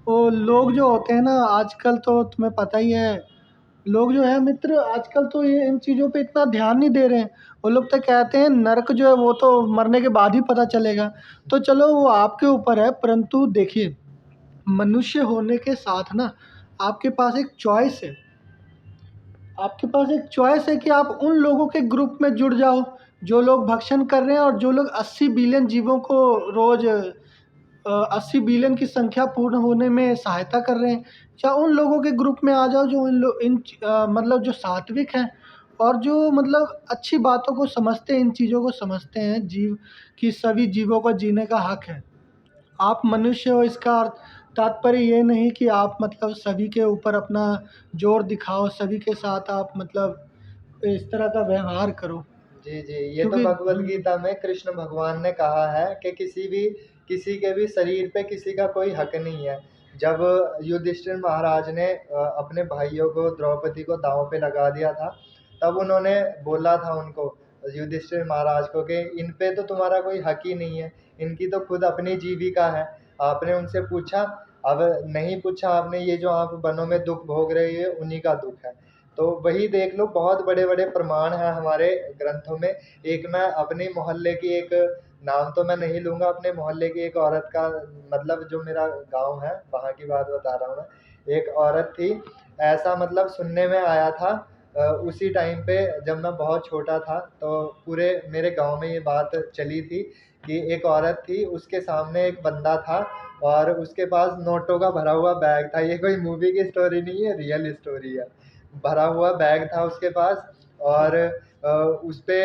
वो लोग जो होते हैं ना आजकल, तो तुम्हें पता ही है, लोग जो है मित्र आजकल तो ये इन चीज़ों पे इतना ध्यान नहीं दे रहे हैं। वो लोग तो कहते हैं नर्क जो है वो तो मरने के बाद ही पता चलेगा। तो चलो वो आपके ऊपर है, परंतु देखिए मनुष्य होने के साथ ना आपके पास एक चॉइस है। आपके पास एक चॉइस है कि आप उन लोगों के ग्रुप में जुड़ जाओ जो लोग भक्षण कर रहे हैं, और जो लोग 80 बिलियन जीवों को रोज 80 बिलियन की संख्या पूर्ण होने में सहायता कर रहे हैं, या उन लोगों के ग्रुप में आ जाओ जो मतलब जो सात्विक हैं, और जो मतलब अच्छी बातों को समझते हैं, इन चीज़ों को समझते हैं, जीव कि सभी जीवों को जीने का हक है। आप मनुष्य हो, इसका तात्पर्य ये नहीं कि आप मतलब सभी के ऊपर अपना जोर दिखाओ, सभी के साथ आप मतलब इस तरह का व्यवहार करो। जी, जी। ये तो क्योंकि भगवद गीता में कृष्ण भगवान ने कहा है कि किसी के भी शरीर पे किसी का कोई हक नहीं है। जब युधिष्ठिर महाराज ने अपने भाइयों को द्रौपदी को दाँव पे लगा दिया था, तब उन्होंने बोला था उनको, युधिष्ठिर महाराज को, कि इन पे तो तुम्हारा कोई हक ही नहीं है, इनकी तो खुद अपनी जीविका है। आपने उनसे पूछा? अब नहीं पूछा आपने, ये जो आप वनों में दुःख भोग रहे हैं, उन्हीं का दुःख है। तो वही देख लो, बहुत बड़े-बड़े प्रमाण हैं हमारे ग्रंथों में। एक मैं अपने मोहल्ले की एक, नाम तो मैं नहीं लूँगा, अपने मोहल्ले की एक औरत का, मतलब जो मेरा गाँव है, वहाँ की बात बता रहा हूँ मैं। एक औरत थी, ऐसा मतलब सुनने में आया था उसी टाइम पे जब मैं बहुत छोटा था, तो पूरे मेरे गाँव में ये बात चली थी कि एक औरत थी, उसके सामने एक बंदा था और उसके पास नोटों का भरा हुआ बैग था। ये कोई मूवी की स्टोरी नहीं है, रियल स्टोरी है। भरा हुआ बैग था उसके पास, और उस पे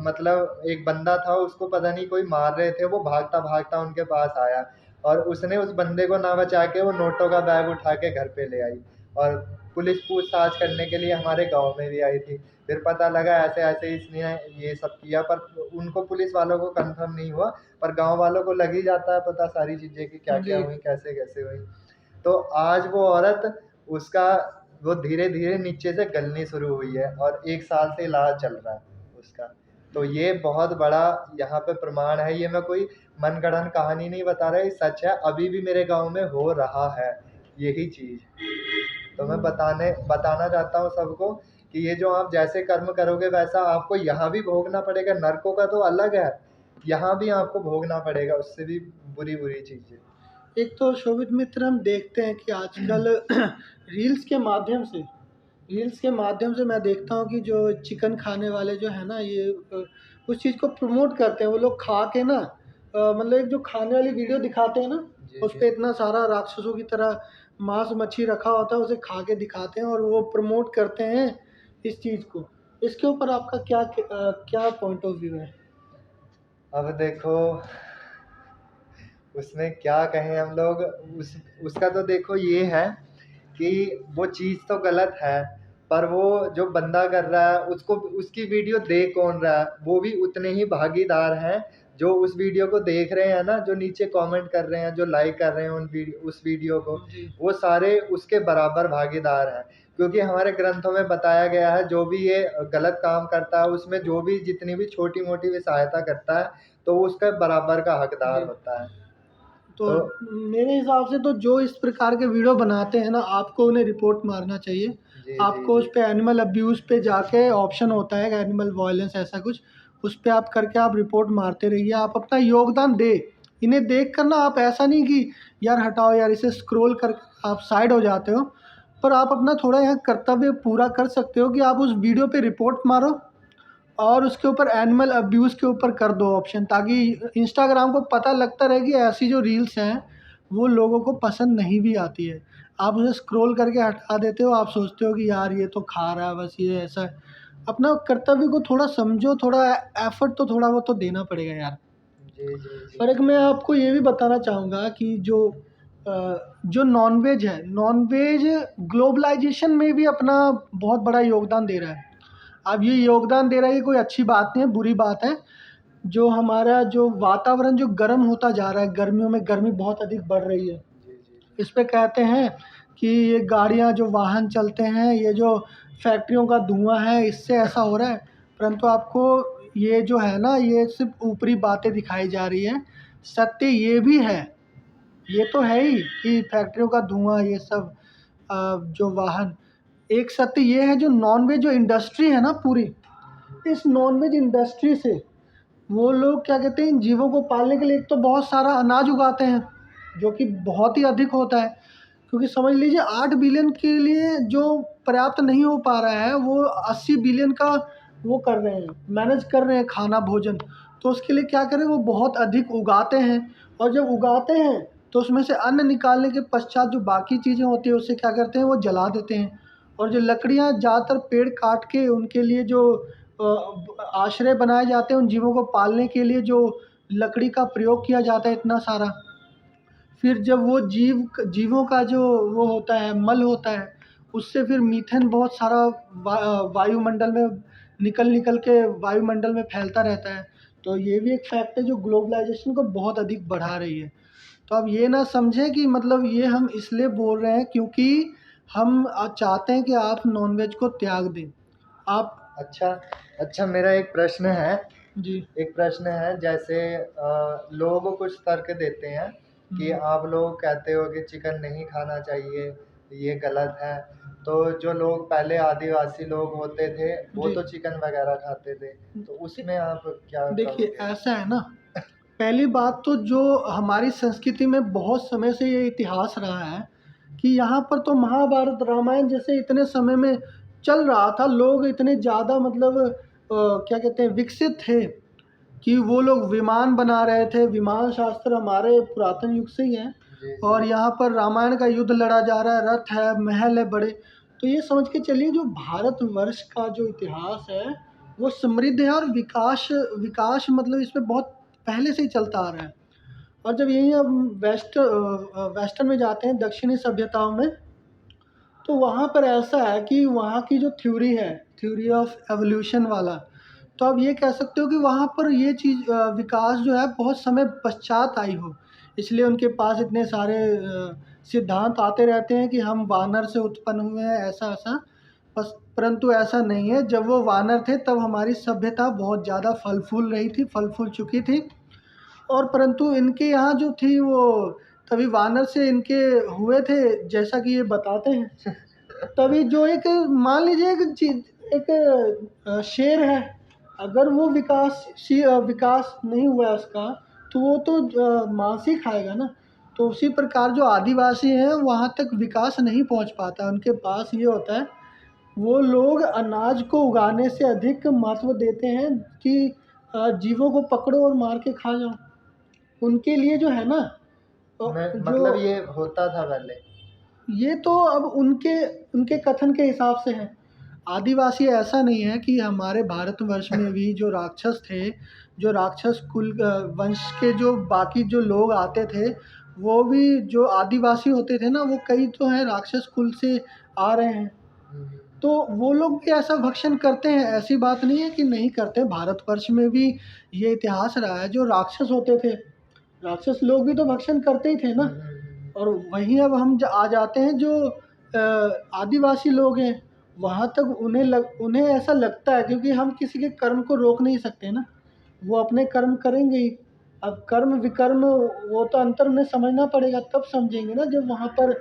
मतलब एक बंदा था, उसको पता नहीं कोई मार रहे थे, वो भागता-भागता उनके पास आया और उसने उस बंदे को ना बचा के वो नोटों का बैग उठा के घर पे ले आई और पुलिस पूछताछ करने के लिए हमारे गांव में भी आई थी। फिर पता लगा ऐसे ऐसे इसने ये सब किया, पर उनको पुलिस वालों को कंफर्म नहीं हुआ, पर गांव वालों को लग ही जाता है पता सारी चीज़ें कि क्या क्या जी। हुई, कैसे कैसे हुई। तो आज वो औरत, उसका वो धीरे धीरे नीचे से गलनी शुरू हुई है और 1 साल से इलाज चल रहा है उसका। तो ये बहुत बड़ा यहाँ पे प्रमाण है, ये मैं कोई मनगढ़ंत कहानी नहीं बता रहा, ये सच है, अभी भी मेरे गांव में हो रहा है यही चीज। तो मैं बताना चाहता हूँ सबको कि ये जो आप जैसे कर्म करोगे वैसा आपको यहाँ भी भोगना पड़ेगा। नरकों का तो अलग है, यहाँ भी आपको भोगना पड़ेगा उससे भी बुरी बुरी चीजें। एक तो शोभित मित्र, हम देखते हैं कि आजकल रील्स के माध्यम से मैं देखता हूँ कि जो चिकन खाने वाले जो है ना, ये उस चीज़ को प्रमोट करते हैं। वो लोग खा के ना, मतलब एक जो खाने वाली वीडियो दिखाते हैं ना, जी उस जी। पे इतना सारा राक्षसों की तरह मांस मच्छी रखा होता है, उसे खा के दिखाते हैं और वो प्रमोट करते हैं इस चीज़ को। इसके ऊपर आपका क्या पॉइंट ऑफ व्यू है? अब देखो, उसमें क्या कहें हम लोग, उसका तो देखो ये है कि वो चीज़ तो गलत है, पर वो जो बंदा कर रहा है उसको, उसकी वीडियो देख कौन रहा है, वो भी उतने ही भागीदार हैं जो उस वीडियो को देख रहे हैं ना, जो नीचे कमेंट कर रहे हैं, जो लाइक कर रहे हैं उस वीडियो को, जी। वो सारे उसके बराबर भागीदार हैं। क्योंकि हमारे ग्रंथों में बताया गया है जो भी ये गलत काम करता है उसमें जो भी जितनी भी छोटी मोटी भी सहायता करता है तो वो उसका बराबर का हकदार जी। होता है। तो तो मेरे हिसाब से तो जो इस प्रकार के वीडियो बनाते हैं ना, आपको उन्हें रिपोर्ट मारना चाहिए। जी जी आपको उस जी। पे एनिमल अब्यूज़ पे जाके ऑप्शन होता है, एनिमल वायलेंस ऐसा कुछ, उस पे आप करके आप रिपोर्ट मारते रहिए। आप अपना योगदान दें। इन्हें देख कर ना, आप ऐसा नहीं कि यार हटाओ यार, इसे स्क्रॉल कर आप साइड हो जाते हो। पर आप अपना थोड़ा यहाँ कर्तव्य पूरा कर सकते हो कि आप उस वीडियो पे रिपोर्ट मारो और उसके ऊपर एनिमल अब्यूज़ के ऊपर कर दो ऑप्शन, ताकि इंस्टाग्राम को पता लगता रहे कि ऐसी जो रील्स हैं वो लोगों को पसंद नहीं भी आती है। आप उसे स्क्रॉल करके हटा देते हो, आप सोचते हो कि यार ये तो खा रहा है बस, ये ऐसा है। अपना कर्तव्य को थोड़ा समझो, थोड़ा एफर्ट तो थोड़ा वो तो देना पड़ेगा यार। जी जी जी। और एक मैं आपको ये भी बताना चाहूँगा कि जो नॉनवेज है, नॉनवेज ग्लोबलाइजेशन में भी अपना बहुत बड़ा योगदान दे रहा है। अब ये योगदान दे रहा है, ये कोई अच्छी बात नहीं है, बुरी बात है। जो हमारा जो वातावरण जो गर्म होता जा रहा है, गर्मियों में गर्मी बहुत अधिक बढ़ रही है। जी जी जी। इस पे कहते हैं कि ये गाड़ियाँ जो वाहन चलते हैं, ये जो फैक्ट्रियों का धुआं है, इससे ऐसा हो रहा है। परंतु आपको ये जो है ना, ये सिर्फ़ ऊपरी बातें दिखाई जा रही हैं। सत्य ये भी है, ये तो है ही कि फैक्ट्रियों का धुआं, ये सब जो वाहन, एक सत्य ये है, जो नॉन-वेज जो इंडस्ट्री है ना पूरी, इस नॉन-वेज इंडस्ट्री से वो लोग क्या कहते हैं, इन जीवों को पालने के लिए एक तो बहुत सारा अनाज उगाते हैं, जो कि बहुत ही अधिक होता है। क्योंकि समझ लीजिए 8 बिलियन के लिए जो पर्याप्त नहीं हो पा रहा है, वो 80 बिलियन का वो कर रहे हैं, मैनेज कर रहे हैं खाना, भोजन। तो उसके लिए क्या करें, वो बहुत अधिक उगाते हैं और जब उगाते हैं तो उसमें से अन्न निकालने के पश्चात जो बाकी चीज़ें होती हैं, उसे क्या करते हैं, वो जला देते हैं। और जो लकड़ियाँ, ज़्यादातर पेड़ काट के उनके लिए जो आश्रय बनाए जाते हैं, उन जीवों को पालने के लिए जो लकड़ी का प्रयोग किया जाता है इतना सारा, फिर जब वो जीवों का जो वो होता है, मल होता है, उससे फिर मीथेन बहुत सारा वायुमंडल में निकल के वायुमंडल में फैलता रहता है। तो ये भी एक फैक्ट है जो ग्लोबलाइजेशन को बहुत अधिक बढ़ा रही है। तो आप ये ना समझें कि मतलब ये हम इसलिए बोल रहे हैं क्योंकि हम चाहते हैं कि आप नॉनवेज को त्याग दें। आप अच्छा, अच्छा, मेरा एक प्रश्न है। जी। एक प्रश्न है, जैसे लोग कुछ तर्क देते हैं कि आप लोग कहते हो कि चिकन नहीं खाना चाहिए, ये गलत है। तो जो लोग पहले आदिवासी लोग होते थे वो जी। तो चिकन वगैरह खाते थे, तो उसमें आप क्या देखिए कहोगे? ऐसा है ना, पहली बात तो जो हमारी संस्कृति में बहुत समय से ये इतिहास रहा है कि यहाँ पर तो महाभारत रामायण जैसे इतने समय में चल रहा था, लोग इतने ज़्यादा मतलब क्या कहते हैं, विकसित थे कि वो लोग विमान बना रहे थे। विमान शास्त्र हमारे पुरातन युग से ही है जी और जी। यहाँ पर रामायण का युद्ध लड़ा जा रहा है, रथ है, महल है बड़े। तो ये समझ के चलिए जो भारतवर्ष का जो इतिहास है वो समृद्ध है और विकास विकास मतलब इसमें बहुत पहले से ही चलता आ रहा है। और जब यही हम वेस्टर्न में जाते हैं, दक्षिणी सभ्यताओं में, तो वहाँ पर ऐसा है कि वहाँ की जो थ्योरी है, थ्योरी ऑफ एवोल्यूशन वाला, तो आप ये कह सकते हो कि वहाँ पर ये चीज़ विकास जो है बहुत समय पश्चात आई हो, इसलिए उनके पास इतने सारे सिद्धांत आते रहते हैं कि हम वानर से उत्पन्न हुए हैं, ऐसा ऐसा। बस परंतु ऐसा नहीं है, जब वो वानर थे तब हमारी सभ्यता बहुत ज़्यादा फल फूल रही थी, फल फूल चुकी थी। और परंतु इनके यहाँ जो थी वो तभी वानर से इनके हुए थे, जैसा कि ये बताते हैं। तभी जो एक मान लीजिए एक चीज एक शेर है, अगर वो विकास नहीं हुआ उसका, तो वो तो मांस ही खाएगा ना। तो उसी प्रकार जो आदिवासी हैं वहाँ तक विकास नहीं पहुँच पाता, उनके पास ये होता है, वो लोग अनाज को उगाने से अधिक महत्व देते हैं कि जीवों को पकड़ो और मार के खा जाओ। उनके लिए जो है ना, मैं जो मतलब ये होता था पहले। ये तो अब उनके उनके कथन के हिसाब से है। आदिवासी ऐसा नहीं है कि हमारे भारतवर्ष में भी जो राक्षस थे, जो राक्षस कुल वंश के जो बाकी जो लोग आते थे, वो भी जो आदिवासी होते थे ना, वो कई तो हैं राक्षस कुल से आ रहे हैं। हम्म, तो वो लोग भी ऐसा भक्षण करते हैं, ऐसी बात नहीं है कि नहीं करते। भारतवर्ष में भी ये इतिहास रहा है, जो राक्षस होते थे, राक्षस लोग भी तो भक्षण करते ही थे ना। और वहीं अब हम आ जाते हैं जो आदिवासी लोग हैं, वहाँ तक उन्हें ऐसा लगता है, क्योंकि हम किसी के कर्म को रोक नहीं सकते ना, वो अपने कर्म करेंगे ही। अब कर्म विकर्म वो तो अंतर उन्हें समझना पड़ेगा, तब समझेंगे ना जब वहाँ पर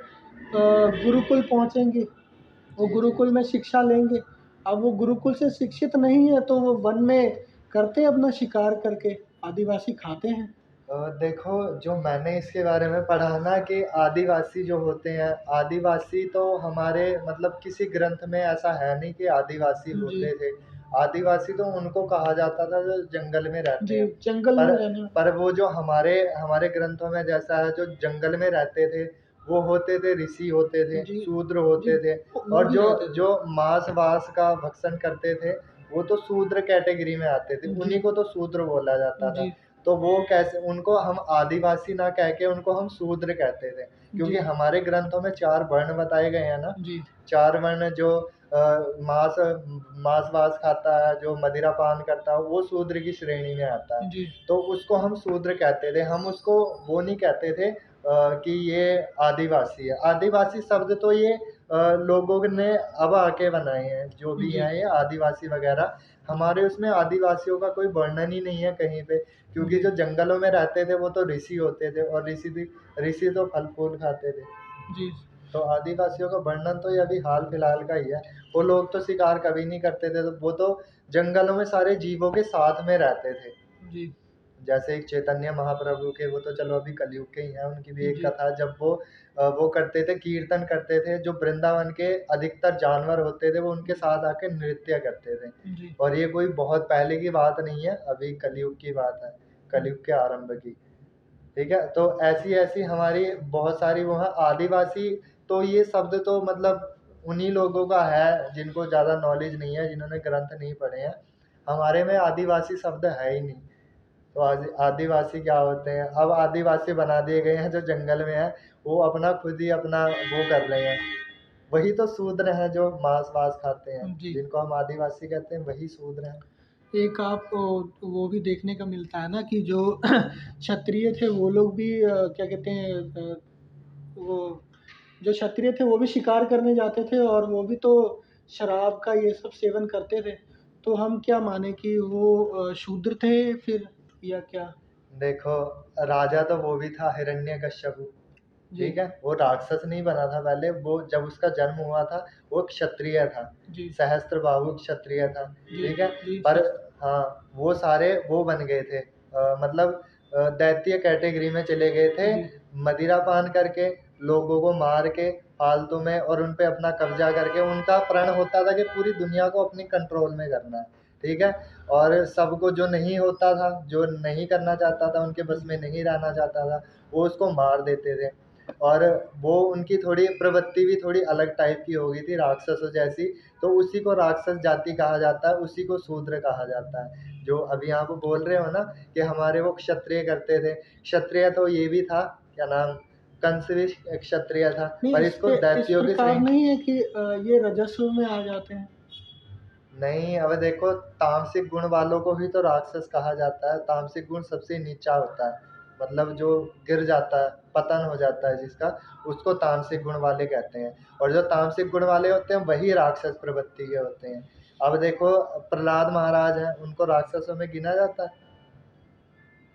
गुरुकुल पहुँचेंगे, वो जी जी गुरुकुल में शिक्षा लेंगे। अब वो गुरुकुल से शिक्षित नहीं है तो वो वन में करते हैं अपना शिकार करके, आदिवासी खाते हैं। देखो, जो मैंने इसके बारे में पढ़ा ना कि आदिवासी जो होते हैं, आदिवासी तो हमारे मतलब किसी ग्रंथ में ऐसा है नहीं कि आदिवासी जी होते थे। आदिवासी तो उनको कहा जाता था जो जंगल में रहते जी, हैं। जंगल पर में रहने वाले। पर वो जो हमारे हमारे ग्रंथों में जैसा है, जो जंगल में रहते थे, वो होते थे ऋषि, होते थे जी शूद्र, जी, होते थे। वो और भी जो रहते थे। जो मांस वास का भक्षण करते थे, वो तो शूद्र कैटेगरी में आते थे, जी उन्हीं को तो शूद्र बोला जाता था। जी तो वो कैसे, उनको हम आदिवासी ना कह के उनको हम शूद्र कहते थे, क्योंकि जी हमारे ग्रंथों में 4 वर्ण बताए गए हैं ना। जी 4 वर्ण जो मांस मांस वास खाता है, जो मदिरा पान करता है, वो शूद्र की श्रेणी में आता है। जी तो उसको हम शूद्र कहते थे, हम उसको वो नहीं कहते थे कि ये आदिवासी है। आदिवासी शब्द तो ये लोगों ने अब आके बनाए हैं, जो भी जी हैं ये आदिवासी वगैरह। हमारे उसमें आदिवासियों का कोई वर्णन ही नहीं है कहीं पे, क्योंकि जी जो जंगलों में रहते थे वो तो ऋषि होते थे, और ऋषि तो फल फूल खाते थे। जी तो आदिवासियों का वर्णन तो ये अभी हाल फिलहाल का ही है। वो लोग तो शिकार कभी नहीं करते थे, तो वो तो जंगलों में सारे जीवों के साथ में रहते थे। जी जैसे एक चैतन्य महाप्रभु के, वो तो चलो अभी कलयुग के ही हैं, उनकी भी एक जी कथा, जब वो करते थे, कीर्तन करते थे, जो वृंदावन के अधिकतर जानवर होते थे वो उनके साथ आके नृत्य करते थे। जी और ये कोई बहुत पहले की बात नहीं है, अभी कलयुग की बात है, कलयुग के आरंभ की। ठीक है, तो ऐसी ऐसी हमारी बहुत सारी वो है आदिवासी। तो ये शब्द तो मतलब उन्हीं लोगों का है जिनको ज़्यादा नॉलेज नहीं है, जिन्होंने ग्रंथ नहीं पढ़े हैं। हमारे में आदिवासी शब्द है ही नहीं। तो आदिवासी क्या होते हैं, अब आदिवासी बना दिए गए हैं जो जंगल में है, वो अपना खुद ही अपना वो कर रहे हैं। वही तो शूद्र हैं जो मांस वास खाते हैं, जी। जिनको हम आदिवासी कहते हैं, वही शूद्र हैं। एक आप वो भी देखने का मिलता है ना कि जो क्षत्रिय थे वो लोग भी क्या कहते हैं, वो जो क्षत्रिय थे वो भी शिकार करने जाते थे, और वो भी तो शराब का ये सब सेवन करते थे। तो हम क्या माने कि वो शूद्र थे फिर, या क्या? देखो, राजा तो वो भी था, हिरण्यकश्यपु। जी ठीक है, वो राक्षस नहीं बना था पहले, वो जब उसका जन्म हुआ था वो क्षत्रिय था, जी सहस्त्रबाहु क्षत्रिय था। जी ठीक है, जी पर हाँ, वो सारे वो बन गए थे, मतलब दैत्य कैटेगरी में चले गए थे, जी मदिरा पान करके, लोगों को मार के फालतू में, और उन पे अपना कब्जा करके। उनका प्रण होता था कि पूरी दुनिया को अपनी कंट्रोल में करना है। ठीक है, और सबको जो नहीं होता था, जो नहीं करना चाहता था, उनके बस में नहीं रहना चाहता था, वो उसको मार देते थे। और वो उनकी थोड़ी प्रवृत्ति भी थोड़ी अलग टाइप की हो गई थी, राक्षसों जैसी। तो उसी को राक्षस जाति कहा जाता है, उसी को शूद्र कहा जाता है। जो अभी आप बोल रहे हो ना कि हमारे वो क्षत्रिय करते थे, क्षत्रिय तो ये भी था, क्या नाम, कंस भी क्षत्रिय था, नहीं, पर इस इसको पे इस दैत्यों की प्रकार श्रेणी। नहीं है कि ये रजस्व में आ जाते हैं। नहीं, अब देखो, तामसिक गुण वालों को ही तो राक्षस कहा जाता है। तामसिक गुण सबसे नीचा होता है, मतलब जो गिर जाता है, पतन हो जाता है जिसका, उसको तामसिक गुण वाले कहते हैं। और जो तामसिक गुण वाले होते हैं वही राक्षस प्रवृत्ति के होते हैं। अब देखो, प्रहलाद महाराज हैं, उनको राक्षसों में गिना जाता है,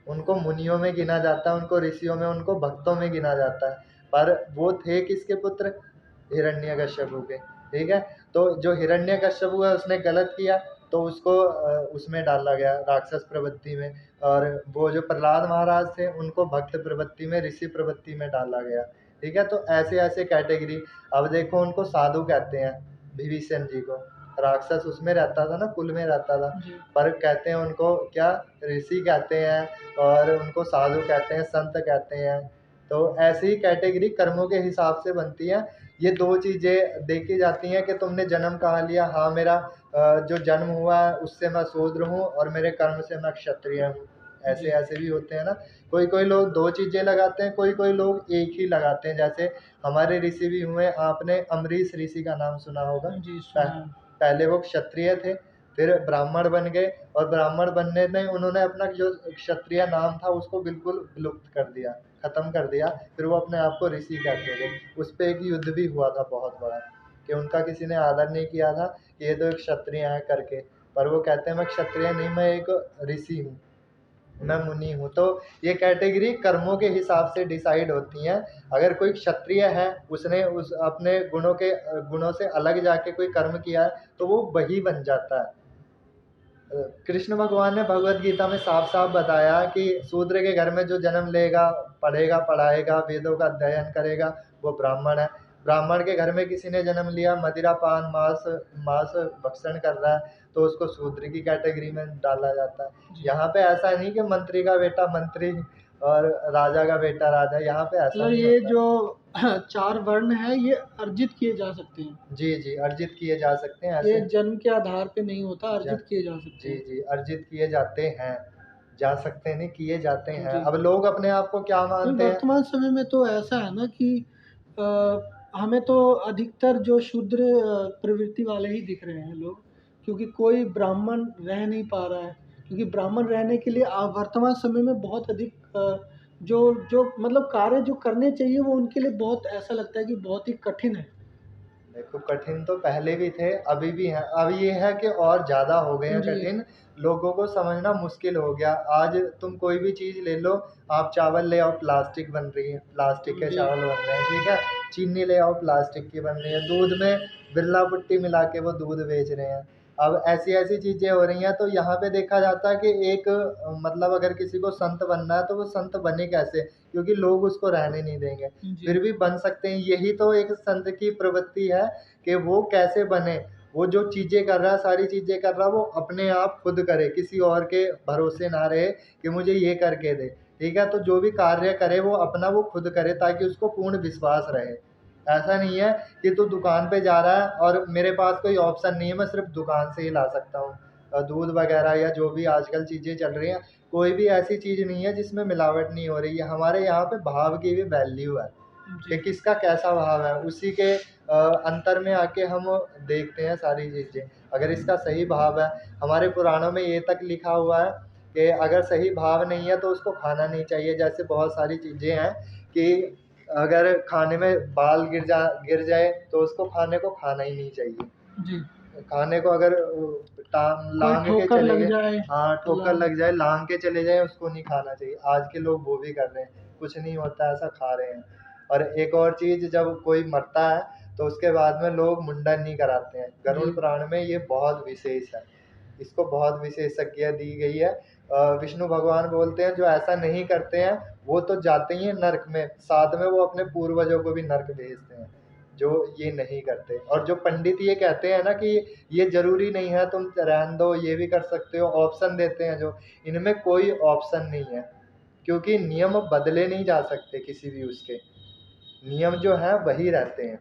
उनको मुनियों में गिना जाता है, उनको ऋषियों में, उनको भक्तों में गिना जाता है। पर वो थे किसके पुत्र? हिरण्यकश्यपु के। ठीक है, तो जो हिरण्यकश्यपु है उसने गलत किया, तो उसको उसमें डाला गया, राक्षस प्रवृत्ति में। और वो जो प्रहलाद महाराज थे उनको भक्त प्रवृत्ति में, ऋषि प्रवृत्ति में डाला गया। ठीक है, तो ऐसे ऐसे कैटेगरी। अब देखो, उनको साधु कहते हैं, विभीषण जी को। राक्षस उसमें रहता था ना, कुल में रहता था, जी पर कहते हैं उनको क्या? ऋषि कहते हैं, और उनको साधु कहते हैं, संत कहते हैं। तो ऐसी ही कैटेगरी कर्मों के हिसाब से बनती है। ये दो चीज़ें देखी जाती हैं कि तुमने जन्म कहाँ लिया। हाँ, मेरा जो जन्म हुआ है उससे मैं शूद्र हूँ, और मेरे कर्म से मैं क्षत्रिय हूँ। ऐसे जी ऐसे भी होते हैं ना। कोई कोई लोग दो चीज़ें लगाते हैं, कोई कोई लोग एक ही लगाते हैं। जैसे हमारे ऋषि भी हुए, आपने अम्बरीश ऋषि का नाम सुना होगा। जी सुना है। पहले वो क्षत्रिय थे, फिर ब्राह्मण बन गए, और ब्राह्मण बनने में उन्होंने अपना जो क्षत्रिय नाम था उसको बिल्कुल विलुप्त कर दिया, खत्म कर दिया। फिर वो अपने आप को ऋषि कहते थे। उस पे एक युद्ध भी हुआ था बहुत बड़ा, कि उनका किसी ने आदर नहीं किया था कि ये तो एक क्षत्रिय है करके। पर वो कहते हैं मैं क्षत्रिय नहीं, मैं एक ऋषि हूँ, मैं मुनि हूँ। तो ये कैटेगरी कर्मों के हिसाब से डिसाइड होती हैं। अगर कोई क्षत्रिय है, उसने उस अपने गुणों से अलग जाके कोई कर्म किया है, तो वो वही बन जाता है। कृष्ण भगवान ने भगवत गीता में साफ साफ बताया कि शूद्र के घर में जो जन्म लेगा, पढ़ेगा, पढ़ाएगा, वेदों का अध्ययन करेगा, वो ब्राह्मण है। ब्राह्मण के घर में किसी ने जन्म लिया, मदिरा पान मांस मांस भक्षण कर रहा है, तो उसको शूद्र की कैटेगरी में डाला जाता है। जी यहाँ पे ऐसा नहीं कि मंत्री का बेटा मंत्री और राजा का बेटा राजा, यहाँ पे ऐसा मतलब नहीं ये होता है। जो 4 वर्ण है ये अर्जित किए जा सकते हैं। जी जी, अर्जित किए जा सकते हैं ये ऐसे। जन्म के आधार पे नहीं होता, ज- अर्जित किए जा सकते जी हैं। जी, अर्जित किए जाते हैं, जा सकते नहीं, किए जाते हैं। जी अब लोग अपने आप को क्या नहीं, मानते हैं? वर्तमान समय में तो ऐसा है ना कि अ, हमें तो अधिकतर जो शूद्र प्रवृत्ति वाले ही दिख रहे हैं लोग, क्योंकि कोई ब्राह्मण रह नहीं पा रहा है। क्योंकि ब्राह्मण रहने के लिए वर्तमान समय में बहुत अधिक जो जो मतलब कार्य जो करने चाहिए वो उनके लिए बहुत ऐसा लगता है कि बहुत ही कठिन है। देखो, कठिन तो पहले भी थे, अभी भी हैं। अब ये है कि और ज़्यादा हो गए हैं जी कठिन। लोगों को समझना मुश्किल हो गया। आज तुम कोई भी चीज़ ले लो, आप चावल ले आओ, प्लास्टिक बन रही है, प्लास्टिक के जी चावल बन रहे हैं। ठीक है, चीनी ले आओ, प्लास्टिक की बन रही है। दूध में बिरला पुट्टी मिला के वो दूध बेच रहे हैं। अब ऐसी ऐसी चीज़ें हो रही हैं, तो यहाँ पे देखा जाता है कि एक मतलब अगर किसी को संत बनना है तो वो संत बने कैसे? क्योंकि लोग उसको रहने नहीं देंगे। जी फिर भी बन सकते हैं। यही तो एक संत की प्रवृत्ति है कि वो कैसे बने। वो जो चीज़ें कर रहा है, सारी चीज़ें कर रहा है, वो अपने आप खुद करे, किसी और के भरोसे ना रहे कि मुझे ये करके दे। ठीक है, तो जो भी कार्य करे वो अपना वो खुद करे, ताकि उसको पूर्ण विश्वास रहे। ऐसा नहीं है कि तू दुकान पे जा रहा है और मेरे पास कोई ऑप्शन नहीं है, मैं सिर्फ दुकान से ही ला सकता हूँ। दूध वगैरह या जो भी आजकल चीज़ें चल रही हैं, कोई भी ऐसी चीज़ नहीं है जिसमें मिलावट नहीं हो रही है। हमारे यहाँ पे भाव की भी वैल्यू है कि जी किसका कैसा भाव है, उसी के अंतर में आके हम देखते हैं सारी चीज़ें। अगर इसका सही भाव है, हमारे पुराणों में ये तक लिखा हुआ है कि अगर सही भाव नहीं है तो उसको खाना नहीं चाहिए। जैसे बहुत सारी चीज़ें हैं कि अगर खाने में बाल गिर जाए तो उसको खाने को खाना ही नहीं चाहिए। जी खाने को अगर कोई लांग के ठोकर चले लग गए, जाए हाँ, तो ठोकर लग जाए, लांग के चले जाए, उसको नहीं खाना चाहिए। आज के लोग वो भी कर रहे हैं, कुछ नहीं होता ऐसा खा रहे हैं। और एक और चीज़, जब कोई मरता है तो उसके बाद में लोग मुंडन नहीं कराते हैं। गरुड़ जी पुराण में ये बहुत विशेष है, इसको बहुत विशेषज्ञ दी गई है। विष्णु भगवान बोलते हैं जो ऐसा नहीं करते हैं वो तो जाते ही हैं नर्क में, साथ में वो अपने पूर्वजों को भी नर्क भेजते हैं, जो ये नहीं करते। और जो पंडित ये कहते हैं ना कि ये ज़रूरी नहीं है, तुम रहने दो, ये भी कर सकते हो, ऑप्शन देते हैं जो, इनमें कोई ऑप्शन नहीं है। क्योंकि नियम बदले नहीं जा सकते, किसी भी उसके नियम जो हैं वही रहते हैं।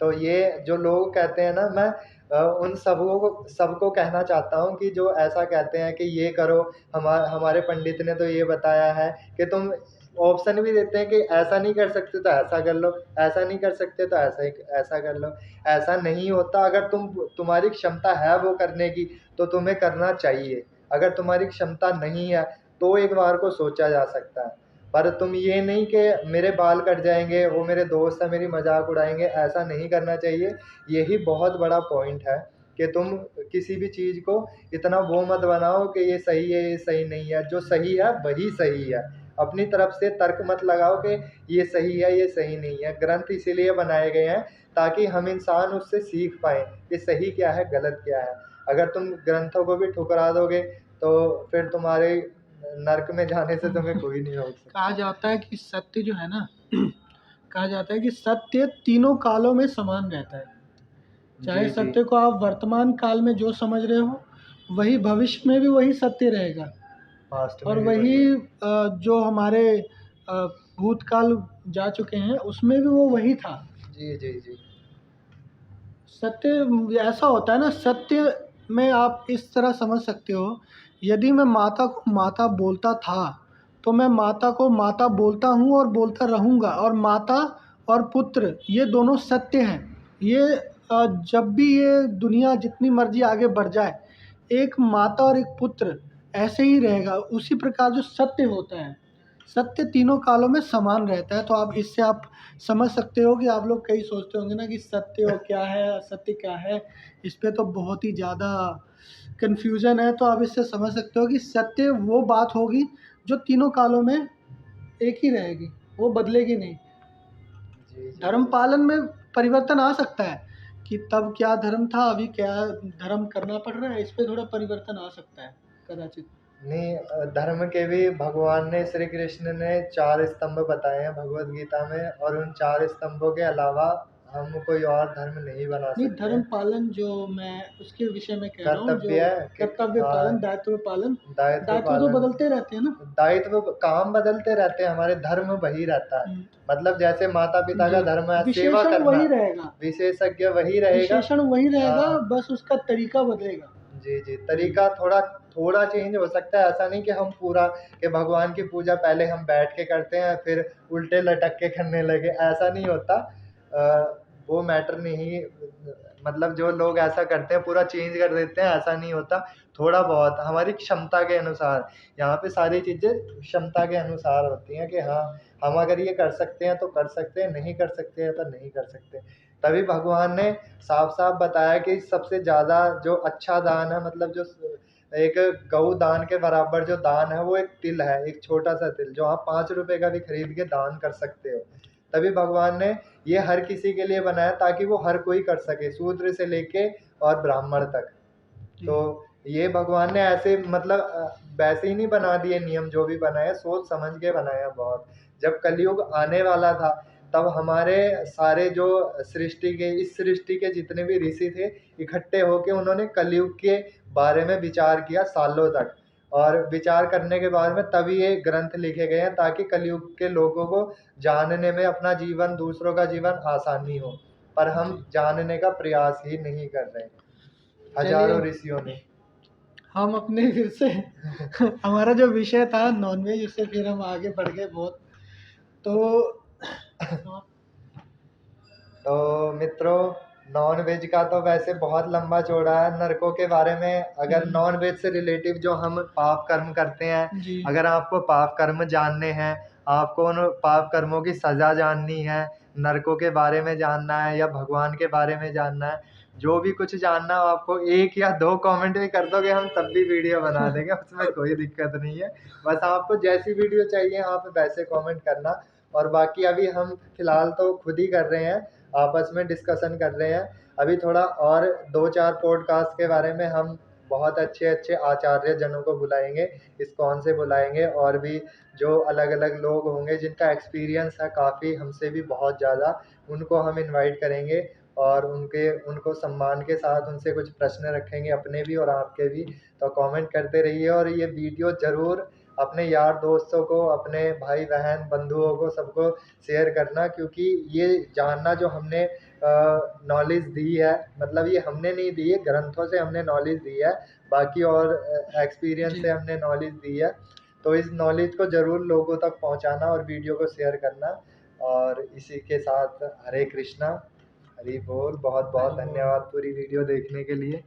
तो ये जो लोग कहते हैं ना, मैं उन सबको कहना चाहता हूँ कि जो ऐसा कहते हैं कि ये करो, हमारे पंडित ने तो ये बताया है कि तुम ऑप्शन भी देते हैं कि ऐसा नहीं कर सकते तो ऐसा कर लो, ऐसा नहीं कर सकते तो ऐसा कर लो। ऐसा नहीं होता, अगर तुम्हारी क्षमता है वो करने की तो तुम्हें करना चाहिए। अगर तुम्हारी क्षमता नहीं है तो एक बार को सोचा जा सकता है, पर तुम ये नहीं कि मेरे बाल कट जाएंगे, वो मेरे दोस्त हैं मेरी मजाक उड़ाएंगे, ऐसा नहीं करना चाहिए। यही बहुत बड़ा पॉइंट है कि तुम किसी भी चीज़ को इतना वो मत बनाओ कि ये सही है ये सही नहीं है। जो सही है वही सही है। अपनी तरफ से तर्क मत लगाओ कि ये सही है ये सही नहीं है। ग्रंथ इसीलिए बनाए गए हैं ताकि हम इंसान उससे सीख पाएँ कि सही क्या है गलत क्या है। अगर तुम ग्रंथों को भी ठुकरा दोगे तो फिर तुम्हारे नर्क में जाने से तुम्हें कोई नहीं रोक सकता। कहा जाता है कि सत्य जो है ना कहा जाता है कि सत्य तीनों कालों में समान रहता है। चाहे जी, जी। सत्य को आप वर्तमान काल में जो समझ रहे हो, वही भविष्य में भी वही सत्य रहेगा। पास्ट और में भी वही वही। जो हमारे अ, भूतकाल जा चुके हैं उसमें भी वो वही था। जी, जी, जी। सत्य ऐसा होता है ना, सत्य में आप इस तरह समझ सकते हो, यदि मैं माता को माता बोलता था तो मैं माता को माता बोलता हूँ और बोलता रहूँगा। और माता और पुत्र ये दोनों सत्य हैं। ये जब भी ये दुनिया जितनी मर्जी आगे बढ़ जाए, एक माता और एक पुत्र ऐसे ही रहेगा। उसी प्रकार जो सत्य होता है, सत्य तीनों कालों में समान रहता है। तो आप इससे आप समझ सकते हो कि आप लोग कई सोचते होंगे ना कि सत्य और क्या है, असत्य क्या है। इस पे तो बहुत ही ज़्यादा कन्फ्यूज़न है। तो आप इससे समझ सकते हो कि सत्य वो बात होगी जो तीनों कालों में एक ही रहेगी, वो बदलेगी नहीं। जी, जी, धर्म जी। पालन में परिवर्तन आ सकता है कि तब क्या धर्म था, अभी क्या धर्म करना पड़ रहा है, इस पे थोड़ा परिवर्तन आ सकता है कदाचित। नहीं, धर्म के भी भगवान ने श्री कृष्ण ने 4 स्तंभ बताए हैं भगवत गीता में, और उन 4 स्तंभों के अलावा हम कोई और धर्म नहीं बना नहीं, सकते धर्म हैं। पालन जो मैं उसके विषय में कह रहा हूँ, जो कर्तव्य के कर्तव्य पालन, दायित्व पालन। दायित्व दायित्व तो पालन। बदलते रहते हैं ना। दायित्व काम बदलते रहते हैं, हमारे धर्म वही रहता है। हम्म, मतलब जैसे माता पिता जी, का धर्म है सेवा विशेषण करना, वही रहेगा। विशेषज्ञ वही रहेगा। विशेषण वही रहेगा, हाँ। बस उसका तरीका बदलेगा। जी, जी। तरीका थोड़ा थोड़ा चेंज हो सकता है, ऐसा नहीं कि हम पूरा कि भगवान की पूजा पहले हम बैठ के करते हैं फिर उल्टे लटक के करने लगे, ऐसा नहीं होता। वो मैटर नहीं, मतलब जो लोग ऐसा करते हैं पूरा चेंज कर देते हैं, ऐसा नहीं होता। थोड़ा बहुत हमारी क्षमता के अनुसार, यहाँ पे सारी चीज़ें क्षमता के अनुसार होती हैं कि हाँ, हम अगर ये कर सकते हैं तो कर सकते हैं, नहीं कर सकते हैं तो नहीं कर सकते। तभी भगवान ने साफ-साफ बताया कि सबसे ज़्यादा जो अच्छा दान है, मतलब जो एक गऊ दान के बराबर जो दान है वो एक तिल है, एक छोटा-सा तिल जो आप ₹5 का भी खरीद के दान कर सकते हो। तभी भगवान ने ये हर किसी के लिए बनाया ताकि वो हर कोई कर सके, शूद्र से लेके और ब्राह्मण तक। जी, तो ये भगवान ने ऐसे मतलब वैसे ही नहीं बना दिए नियम, जो भी बनाए सोच समझ के बनाया बहुत। जब कलयुग आने वाला था तब हमारे सारे जो इस सृष्टि के जितने भी ऋषि थे इकट्ठे होके उन्होंने कलयुग के बारे में विचार किया सालों तक, और विचार करने के बाद में तभी ये ग्रंथ लिखे गए हैं ताकि कलयुग के लोगों को जानने में, अपना जीवन दूसरों का जीवन आसानी हो। पर हम जी। जानने का प्रयास ही नहीं कर रहे, चलिए, हजारों ऋषियों ने। हम अपने फिर से हमारा जो विषय था नॉनवेज, उससे फिर हम आगे बढ़ गए बहुत। तो तो मित्रों, नॉन वेज का तो वैसे बहुत लंबा चौड़ा है। नरकों के बारे में, अगर नॉन वेज से रिलेटिव जो हम पाप कर्म करते हैं, जी, अगर आपको पाप कर्म जानने हैं, आपको उन पाप कर्मों की सजा जाननी है, नरकों के बारे में जानना है या भगवान के बारे में जानना है, जो भी कुछ जानना हो आपको 1 या 2 कमेंट भी कर दोगे, हम तब भी वीडियो बना देंगे, उसमें कोई दिक्कत नहीं है। बस आपको जैसी वीडियो चाहिए आप वैसे कमेंट करना। और बाकी अभी हम फिलहाल तो खुद ही कर रहे हैं, आपस में डिस्कशन कर रहे हैं। अभी थोड़ा और 2-4 पॉडकास्ट के बारे में हम बहुत अच्छे-अच्छे आचार्य जनों को बुलाएँगे, इस्कॉन से बुलाएँगे, और भी जो अलग-अलग लोग होंगे जिनका एक्सपीरियंस है काफ़ी हमसे भी बहुत ज़्यादा, उनको हम इनवाइट करेंगे और उनको सम्मान के साथ उनसे कुछ प्रश्न रखेंगे, अपने भी और आपके भी। तो कमेंट करते रहिए और ये वीडियो ज़रूर अपने यार दोस्तों को, अपने भाई-बहन, बंधुओं को, सबको शेयर करना, क्योंकि ये जानना जो हमने नॉलेज दी है, मतलब ये हमने नहीं दी है, ग्रंथों से हमने नॉलेज दी है, बाकी और एक्सपीरियंस जी, से हमने नॉलेज दी है। तो इस नॉलेज को ज़रूर लोगों तक पहुँचाना और वीडियो को शेयर करना। और इसी के साथ हरे कृष्णा, हरि बोल। बहुत बहुत हरि बोल। धन्यवाद पूरी वीडियो देखने के लिए।